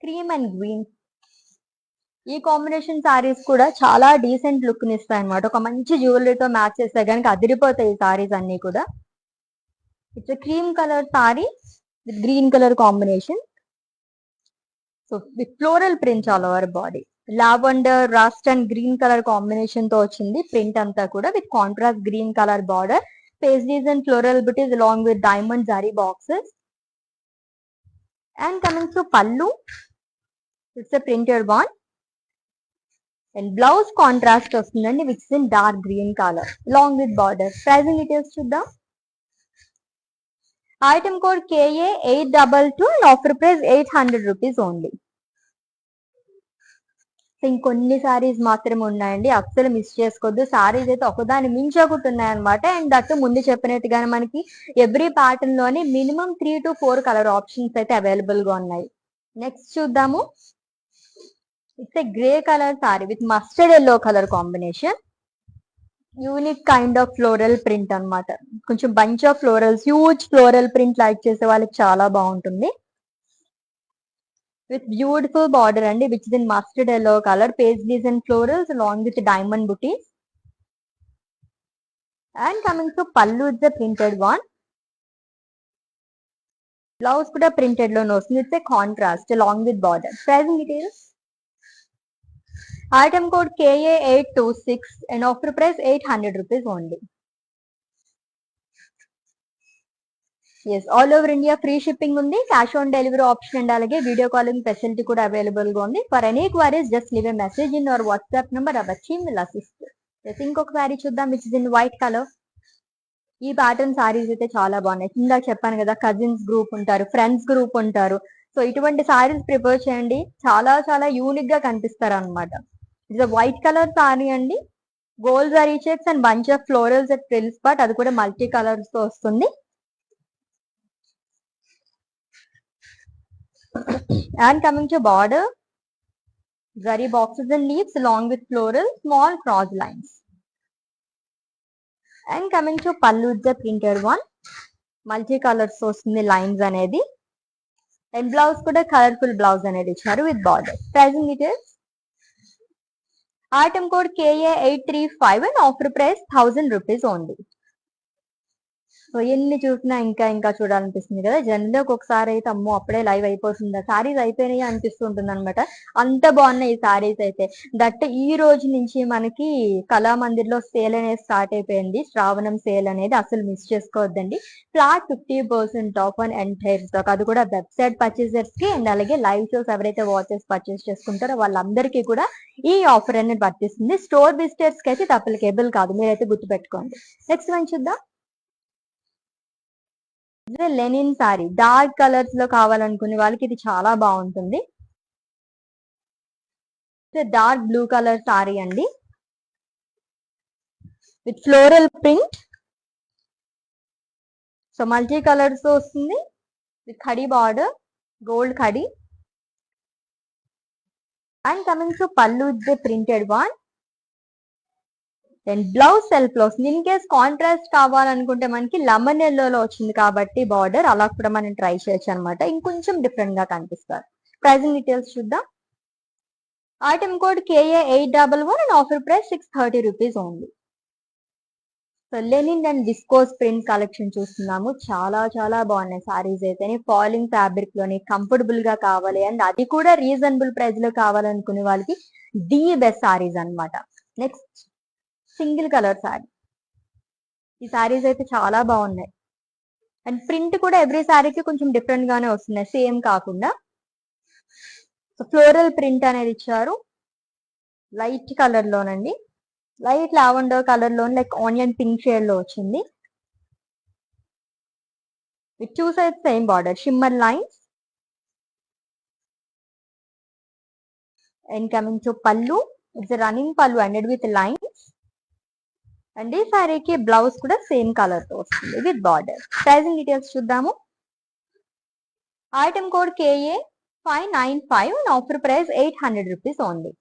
క్రీమ్ అండ్ గ్రీన్, ఈ కాంబినేషన్ సారీస్ కూడా చాలా డీసెంట్ లుక్ ని ఇస్తాయి అనమాట. ఒక మంచి జ్యువెలరీతో మ్యాచ్ చేస్తే కనుక అదిరిపోతాయి ఈ సారీస్ అన్ని కూడా. It's cream colour sari with green colour combination. So with floral prints all over body. Lavender, rust and green colour combination తో వచ్చింది ప్రింట్ అంతా కూడా with contrast green colour border. పేస్టీస్ and floral butis along with diamond zari boxes. And coming to pallu, it's a printed one. And blouse contrast వస్తుందండి which is in dark green color along with border. Pricing details చూద్దాం. Item code KA822 and offer price 800 rupees only. So ఇంకొన్ని సారీస్ మాత్రమే ఉన్నాయండి, అస్సలు miss చేసుకోవద్దు. సారీస్ అయితే ఒకదాని మించి ఒకటి ఉన్నాయన్నమాట. అండ్ దట్టు ముందు చెప్పినట్టుగానే మనకి ఎవ్రీ ప్యాటర్న్ లోని మినిమం 3 to 4 కలర్ ఆప్షన్స్ అయితే అవైలబుల్ గా ఉన్నాయి. నెక్స్ట్ చూద్దాము. It's a grey colour sari with mustard yellow colour combination. Unique kind of floral print అన్నమాట. కొంచెం bunch of florals, huge floral print like చేసే వాళ్ళకి చాలా బాగుంటుంది. With beautiful border and which is in mustard yellow color, paisleys and florals along with diamond booties. And coming to pallu, it's a printed one. Blouse kuda printed lo no, it's a contrast along with border. Pricing details. Item code KA826 and offer price 800 rupees only. Yes, all over India free shipping undi, cash on delivery option and alage video calling facility kuda available ga undi. For any queries just leave a message in our WhatsApp number, our team will assist you. Yes, ఇంకొక sorry చూద్దాం which is in white color. ఈ pattern saris అయితే చాలా బాగున్నాయి. ఇందాక చెప్పాను కదా, cousins group ఉంటారు, ఫ్రెండ్స్ గ్రూప్ ఉంటారు. సో ఇటువంటి సారీస్ ప్రిపేర్ చేయండి, చాలా చాలా యూనిక్ గా కనిపిస్తారు అనమాట. ఇట్స్ వైట్ కలర్ సారీ అండి, gold zari checks and bunch of florals at frills part, అది కూడా మల్టీ కలర్స్ తో వస్తుంది. And coming to border, zari boxes and leaves along with floral small cross lines. And coming to pallu, the printed one, multi colors వస్తుంది lines అనేది. And blouse కూడా colorful blouse అనేది ఇచ్చారు with border. Pricing details. Item code KA835 and offer price 1000 rupees only. So ఎన్ని చూసినా ఇంకా ఇంకా చూడాలనిపిస్తుంది కదా. జనరల్ ఒక్కొక్కసారి అయితే అమ్మో అప్పుడే లైవ్ అయిపోతుందా, సారీస్ అయిపోయినాయి అనిపిస్తుంటుంది అనమాట. అంత బాగున్నాయి ఈ సారీస్ అయితే. దట్ ఈ రోజు నుంచి మనకి కళామందిర్ లో సేల్ అనేది స్టార్ట్ అయిపోయింది, శ్రావణం సేల్ అనేది. అసలు మిస్ చేసుకోవద్దండి. Flat 50% off on entire stock, అది కూడా వెబ్సైట్ పర్చేసర్స్ కి అండ్ అలాగే లైవ్ షోస్ ఎవరైతే వాచెస్ పర్చేస్ చేసుకుంటారో వాళ్ళందరికీ కూడా ఈ ఆఫర్ అనేది వర్తిస్తుంది. స్టోర్ విజిటర్స్ కి అయితే అప్లికేబుల్ కాదు, మీరైతే గుర్తుపెట్టుకోండి. నెక్స్ట్ వన్ చూద్దాం. లెనిన్ సారీ, డార్క్ కలర్స్ లో కావాలనుకునే వాళ్ళకి ఇది చాలా బాగుంటుంది. డార్క్ బ్లూ కలర్ సారీ అండి with floral print. So multi colours తో వస్తుంది with khadi border, gold khadi. And coming to pallu, the printed one. And blouse self లో వస్తుంది. ఇన్ కేస్ కాంట్రాస్ట్ కావాలనుకుంటే మనకి లెమన్ ఎల్లోలో వచ్చింది కాబట్టి బార్డర్, అలా కూడా మనం ట్రై చేయొచ్చు అనమాట, ఇంకొంచెం డిఫరెంట్ గా కనిపిస్తారు. ప్రైజింగ్ డీటెయిల్స్ చూద్దాం. Item code KA811 and offer price 630 rupees only. So Lenin and viscose print collection చూస్తున్నాము, చాలా చాలా బాగున్నాయి సారీస్ అయితే. ఫాలింగ్ ఫ్యాబ్రిక్ లోని కంఫర్టబుల్ గా కావాలి అండ్ అది కూడా రీజనబుల్ ప్రైస్ లో కావాలనుకునే వాళ్ళకి ది బెస్ట్ సారీస్ అనమాట. Next single colour sorry. ఈ సారీస్ అయితే చాలా బాగున్నాయి అండ్ ప్రింట్ కూడా ఎవ్రీ సారీకి కొంచెం డిఫరెంట్ గానే వస్తున్నాయి, సేమ్ కాకుండా. సో ఫ్లోరల్ ప్రింట్ అనేది ఇచ్చారు లైట్ కలర్ లోనండి, లైట్ లావెండర్ కలర్ లో, లైక్ ఆనియన్ పింక్ షేడ్ లో వచ్చింది. With two sides same border, shimmer lines. And coming to pallu, it's running pallu ended with lines. And ఈ సారీకి బ్లౌజ్ కూడా సేమ్ కలర్ తో వస్తుంది విత్ బార్డర్. ప్రైజింగ్ డీటెయిల్స్ చూద్దాము. Item code KA595 and offer price 800 rupees only.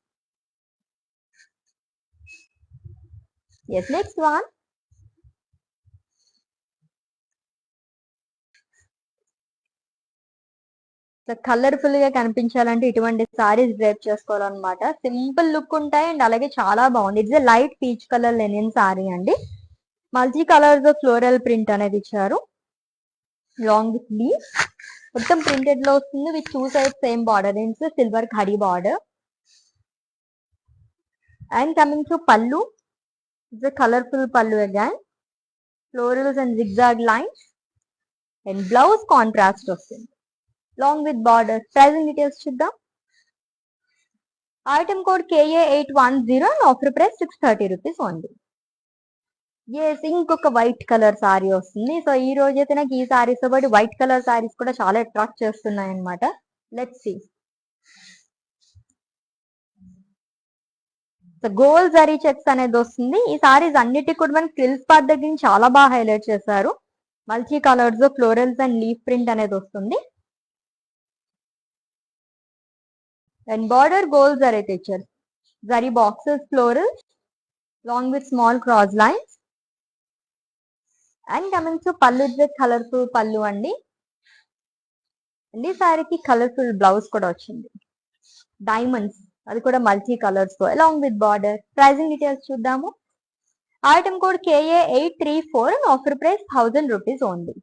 Yes, next one. Colourful గా కనిపించాలంటే ఇటువంటి సారీస్ డ్రైప్ చేసుకోవాలన్నమాట. Simple look ఉంటాయి అండ్ అలాగే చాలా బాగుంది. It's light peach colour linen sari అండి, మల్టీ కలర్స్ ఫ్లోరల్ ప్రింట్ అనేది ఇచ్చారు లాంగ్ విత్ లీవ్స్. మొత్తం ప్రింటెడ్ లో వస్తుంది with two sides same border, in silver khadi border. And coming to pallu, it's colourful pallu again, florals and zigzag lines. And blouse contrast వస్తుంది long with border. Pricing details చూద్దాం. Item code KA810 and offer price 630 rupees only. Yes, ఇంకొక white colour sari వస్తుంది. So ఈ రోజు అయితే నాకు ఈ సారీస్ తో పాటు వైట్ కలర్ సారీస్ కూడా చాలా అట్రాక్ట్ చేస్తున్నాయి అనమాట. Let's see. So gold zari checks అనేది వస్తుంది. ఈ సారీస్ అన్నిటికి కూడా మనకి ఫ్రిల్స్ పార్ట్ దగ్గర నుంచి చాలా బాగా హైలైట్ చేశారు. Multi colours florals and leaf print అనేది వస్తుంది. అండ్ బార్డర్ గోల్డ్ జరీ ఇచ్చారు. Zari boxes florals long with small cross lines. And coming to పళ్ళు కలర్ఫుల్ పళ్ళు అండి. ఈ సారీకి కలర్ఫుల్ బ్లౌజ్ కూడా వచ్చింది. డైమండ్స్ అది కూడా మల్టీ కలర్స్ తో along with border. Pricing details చూద్దాము. Item code KA834 and offer price 1000 rupees only.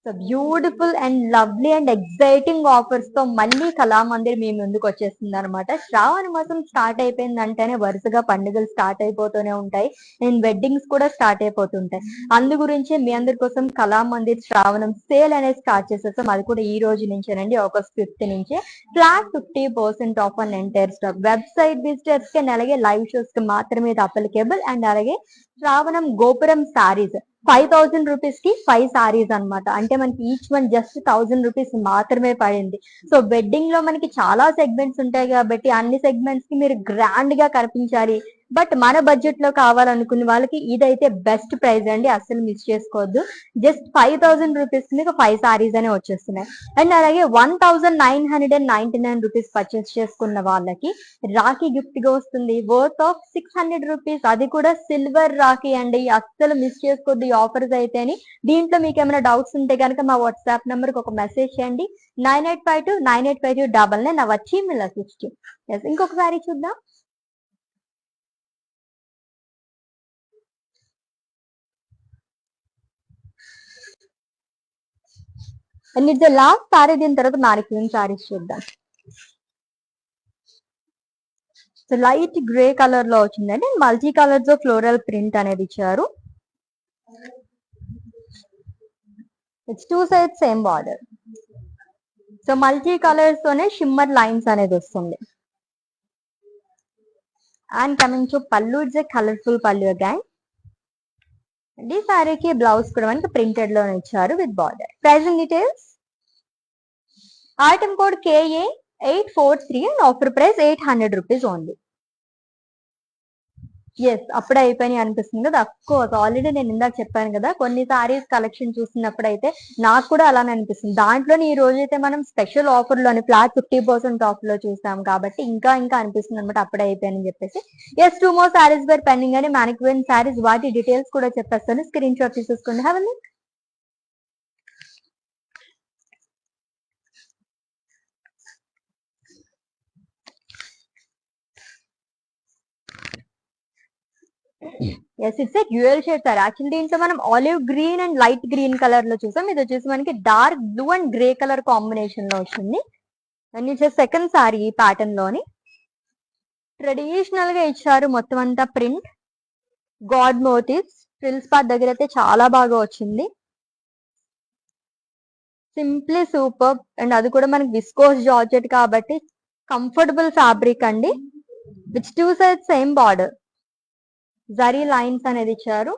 So beautiful and lovely and exciting offers తో మళ్ళీ కళామందిర్ మీ ముందుకు వచ్చేస్తుంది అనమాట. శ్రావణ మాసం స్టార్ట్ అయిపోయిందంటేనే వరుసగా పండుగలు స్టార్ట్ అయిపోతూనే ఉంటాయి అండ్ వెడ్డింగ్స్ కూడా స్టార్ట్ అయిపోతుంటాయి. అందు గురించి మీ అందరి కోసం కళామందిర్ శ్రావణం సేల్ అనేది స్టార్ట్ చేసేస్తాం. అది కూడా ఈ రోజు నుంచేనండి, ఆగస్ట్ 5th నుంచే flat 50% off on entire stock. Website visitors కి అలాగే లైవ్ షోస్ కి మాత్రమే ఇది అప్లికేబుల్. అండ్ అలాగే శ్రావణం గోపురం సారీస్ 5000 రూపీస్ కి 5 సారీస్ అనమాట. అంటే మనకి ఈచ్ వన్ జస్ట్ 1000 రూపీస్ మాత్రమే పడింది. సో వెడ్డింగ్ లో మనకి చాలా సెగ్మెంట్స్ ఉంటాయి కాబట్టి అన్ని సెగ్మెంట్స్ కి మీరు గ్రాండ్ గా కనిపించాలి, బట్ మన బడ్జెట్ లో కావాలనుకునే వాళ్ళకి ఇదైతే బెస్ట్ ప్రైస్ అండి, అస్సలు మిస్ చేసుకోవద్దు. జస్ట్ 5000 రూపీస్ కి మీకు 5 సారీస్ అనే వచ్చేస్తున్నాయి. అండ్ అలాగే 1999 రూపీస్ పర్చేస్ చేసుకున్న వాళ్ళకి రాఖీ గిఫ్ట్ గా వస్తుంది వర్త్ ఆఫ్ 600 రూపీస్. అది కూడా సిల్వర్ రాఖీ అండి, అస్సలు మిస్ చేసుకోవద్దు ఈ ఆఫర్స్ అయితేని. దీంట్లో మీకు ఏమైనా డౌట్స్ ఉంటే కనుక మా వాట్సాప్ నెంబర్ కి ఒక మెసేజ్ చేయండి. 9852985299 నా వచ్చి మిల్ అసిస్ట్. ఇంకొకసారి చూద్దాం. అండ్ ఇట్స్ లాస్ట్ సారీ, దీని తర్వాత మ్యానిక్యూన్ సారీస్ చూద్దాం. సో లైట్ గ్రే కలర్ లో వచ్చిందండి. మల్టీ కలర్స్ లో ఫ్లోరల్ ప్రింట్ అనేది ఇచ్చారు. It's 2 sides same border. So multi colours తోనే షిమ్మర్ లైన్స్ అనేది వస్తుంది. And coming to pallu, it's a colourful pallu again. ఈ సారీకి బ్లౌజ్ కూడా మనకి ప్రింటెడ్ లోనే ఇచ్చారు with border. Pricing details. Item code KA843 and offer price 800 rupees only. Yes, అప్పుడే అయిపోయినాయి అనిపిస్తుంది కదా. అఫ్కోర్స్ ఆల్రెడీ నేను ఇందాక చెప్పాను కదా, కొన్ని సారీస్ కలెక్షన్ చూసినప్పుడు అయితే నాకు కూడా అలానే అనిపిస్తుంది. దాంట్లోనే ఈ రోజు అయితే మనం స్పెషల్ ఆఫర్ లోని ఫ్లాట్ 50% ఆఫ్ లో చూసాం కాబట్టి ఇంకా ఇంకా అనిపిస్తుంది అనమాట అప్పుడే అయిపోయాయని చెప్పేసి. Yes, 2 more saris were pending అని మ్యానిక్యూన్ సారీస్, వాటి డీటెయిల్స్ కూడా చెప్పేస్తాను, స్క్రీన్ షాట్ తీసేసుకోండి. Have a look. Yes, it's a dual shade sir. Actually దీంట్లో మనం olive green and light green colour లో చూసాం. ఇది వచ్చేసి మనకి dark blue and grey colour combination లో వచ్చింది. అండ్ ఇట్స్ సెకండ్ సారీ ఈ ప్యాటర్న్ లోని. ట్రెడిషనల్ గా ఇచ్చారు మొత్తం అంతా print, god motifs. Frills part దగ్గర అయితే చాలా బాగా వచ్చింది. Simply super. అండ్ అది కూడా మనకి విస్కోస్ జార్జెట్ కాబట్టి కంఫర్టబుల్ ఫ్యాబ్రిక్ అండి. Which 2 sides same border. Zari lines అనేది ఇచ్చారు.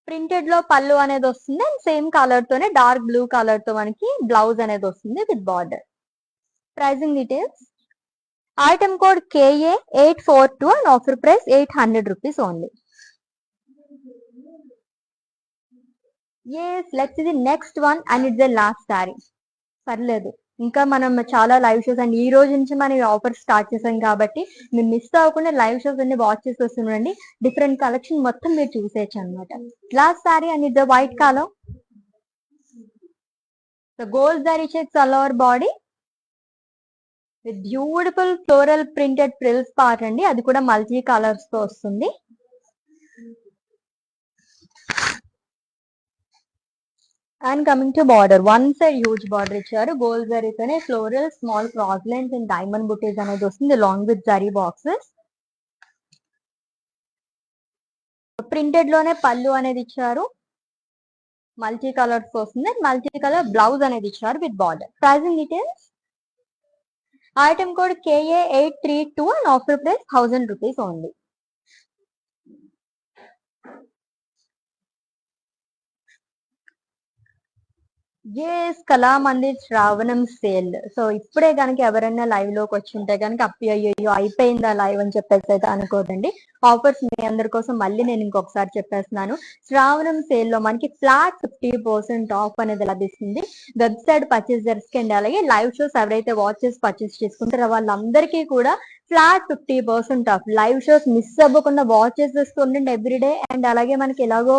ప్రింటెడ్ లో పళ్ళు అనేది వస్తుంది అండ్ సేమ్ కలర్ తోనే డార్క్ బ్లూ కలర్ తో మనకి బ్లౌజ్ అనేది వస్తుంది with border. Pricing details. Item code KA842 and offer price 800 rupees only. Yes, let's ఇది next one and it's the last sari. పర్లేదు, ఇంకా మనం చాలా లైవ్ షోస్ అండ్ ఈ రోజు నుంచి మనం ఆఫర్ స్టార్ట్ చేసాం కాబట్టి మీరు మిస్ అవ్వకుండా లైవ్ షోస్ అన్ని వాచ్ చేసి వస్తుండండి. డిఫరెంట్ కలెక్షన్ మొత్తం మీరు చూసేయచ్చు అనమాట. Last sari and it the white colour. The gold zari checks all over body with beautiful floral printed frills part అండి. అది కూడా మల్టీ కలర్స్ తో వస్తుంది. And coming to border, one side huge border ఇచ్చారు. గోల్డ్ జరీతోనే floral small cross lines and diamond butis అనేది వస్తుంది long with zari boxes. Printed లోనే పళ్ళు అనేది ఇచ్చారు, మల్టీ కలర్స్ వస్తుంది అండ్ మల్టీ కలర్ బ్లౌజ్ అనేది ఇచ్చారు with border. Pricing details. Item code KA832 and offer price 1000 rupees only. Kalamandir Shravanam sale. So ఇప్పుడే కనుక ఎవరైనా లైవ్ లోకి వచ్చి ఉంటే కనుక అయ్యో అయిపోయిందా లైవ్ అని చెప్పేసి అయితే అనుకోదండి. ఆఫర్స్ మీ అందరి కోసం మళ్ళీ నేను ఇంకొకసారి చెప్పేస్తున్నాను. శ్రావణం సేల్ లో మనకి ఫ్లాట్ 50% ఆఫ్ అనేది లభిస్తుంది వెబ్సైట్ పర్చేజర్స్ కి. అండ్ అలాగే లైవ్ షోస్ ఎవరైతే వాచెస్ పర్చేస్ చేసుకుంటారో వాళ్ళందరికీ కూడా flat 50% of. Live shows miss అవ్వకుండా వాచెస్ ఉండండి ఎవ్రీడే. అండ్ అలాగే మనకి ఎలాగో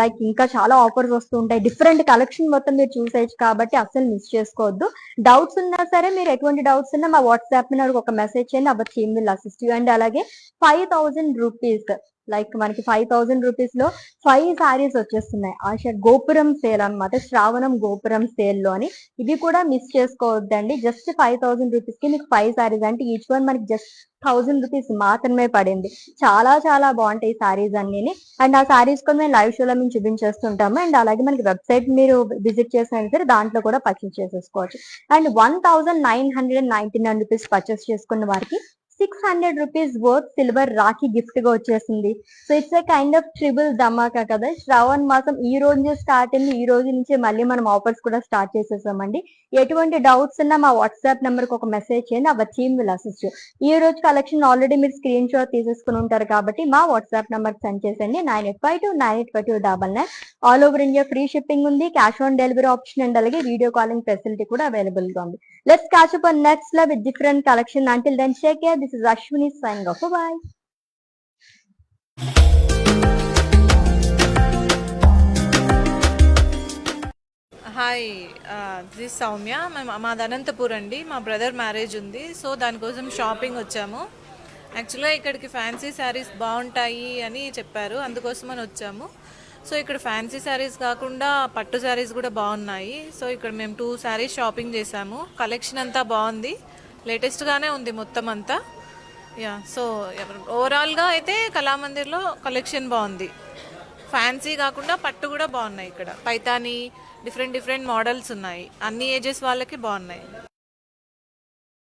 లైక్ ఇంకా చాలా ఆఫర్స్ వస్తూ ఉంటాయి. డిఫరెంట్ కలెక్షన్ మొత్తం మీరు చూసేయచ్చు కాబట్టి అస్సలు మిస్ చేసుకోవద్దు. డౌట్స్ ఉన్నా సరే మీరు ఎటువంటి డౌట్స్ ఉన్నా మా వాట్సాప్ మీద ఒక మెసేజ్ చేయండి. Our team will assist you. And అలాగే 5,000 రూపీస్, లైక్ మనకి 5,000 రూపీస్ లో 5 సారీస్ వచ్చేస్తున్నాయి. ఆశ గోపురం సేల్ అన్నమాట, శ్రావణం గోపురం సేల్ లో అని. ఇవి కూడా మిస్ చేసుకోవద్దండి. జస్ట్ 5,000 రూపీస్ కి మీకు 5 సారీస్, అంటే ఈచ్ వన్ మనకి జస్ట్ 1,000 రూపీస్ మాత్రమే పడింది. చాలా చాలా బాగుంటాయి సారీస్ అన్ని. అండ్ ఆ సారీస్ కూడా మేము లైవ్ షోలో మేము చూపించేస్తుంటాము. అండ్ అలాగే మనకి వెబ్సైట్ మీరు విజిట్ చేసినా సరే దాంట్లో కూడా పర్చేస్ చేసేసుకోవచ్చు. అండ్ 1,999 రూపీస్ పర్చేస్ చేసుకున్న వారికి 600 rupees worth silver rakhi gift గా వచ్చేసింది. So it's a kind of triple dhamaka కదా. శ్రావణ మాసం ఈ రోజు నుంచి స్టార్ట్ అయింది. ఈ రోజు నుంచి మళ్ళీ మనం ఆఫర్స్ కూడా స్టార్ట్ చేసేసామండి. ఎటువంటి డౌట్స్ ఉన్నా మా వాట్సాప్ నెంబర్ కి ఒక మెసేజ్ చేయండి. Our team will assist. ఈ రోజు కలెక్షన్ ఆల్రెడీ మీరు స్క్రీన్ షాట్ తీసేసుకుని ఉంటారు కాబట్టి మా వాట్సాప్ నెంబర్ సెండ్ చేసండి. 9852985299. All over India free shipping ఉంది. Cash on delivery option and అలాగే వీడియో కాలింగ్ ఫెసిలిటీ కూడా అవైలబుల్ గా ఉంది. Let's catch up on next live with different collection. Until then, take care. This is Ashwini signing off. Bye. Hi, this Soumya. మాది అనంతపూర్ అండి. మా brother marriage ఉంది, so దానికోసం shopping వచ్చాము. యాక్చువల్గా ఇక్కడికి ఫ్యాన్సీ శారీస్ బాగుంటాయి అని చెప్పారు, అందుకోసమని వచ్చాము. సో ఇక్కడ ఫ్యాన్సీ శారీస్ కాకుండా పట్టు శారీస్ కూడా బాగున్నాయి. సో ఇక్కడ మేము 2 శారీస్ షాపింగ్ చేసాము. కలెక్షన్ అంతా బాగుంది, లేటెస్ట్గానే ఉంది మొత్తం అంతా. యా, సో ఓవరాల్గా అయితే కళామందిర్లో కలెక్షన్ బాగుంది. ఫ్యాన్సీ కాకుండా పట్టు కూడా బాగున్నాయి. ఇక్కడ పైతాని డిఫరెంట్ డిఫరెంట్ మోడల్స్ ఉన్నాయి. అన్ని ఏజెస్ వాళ్ళకి బాగున్నాయి.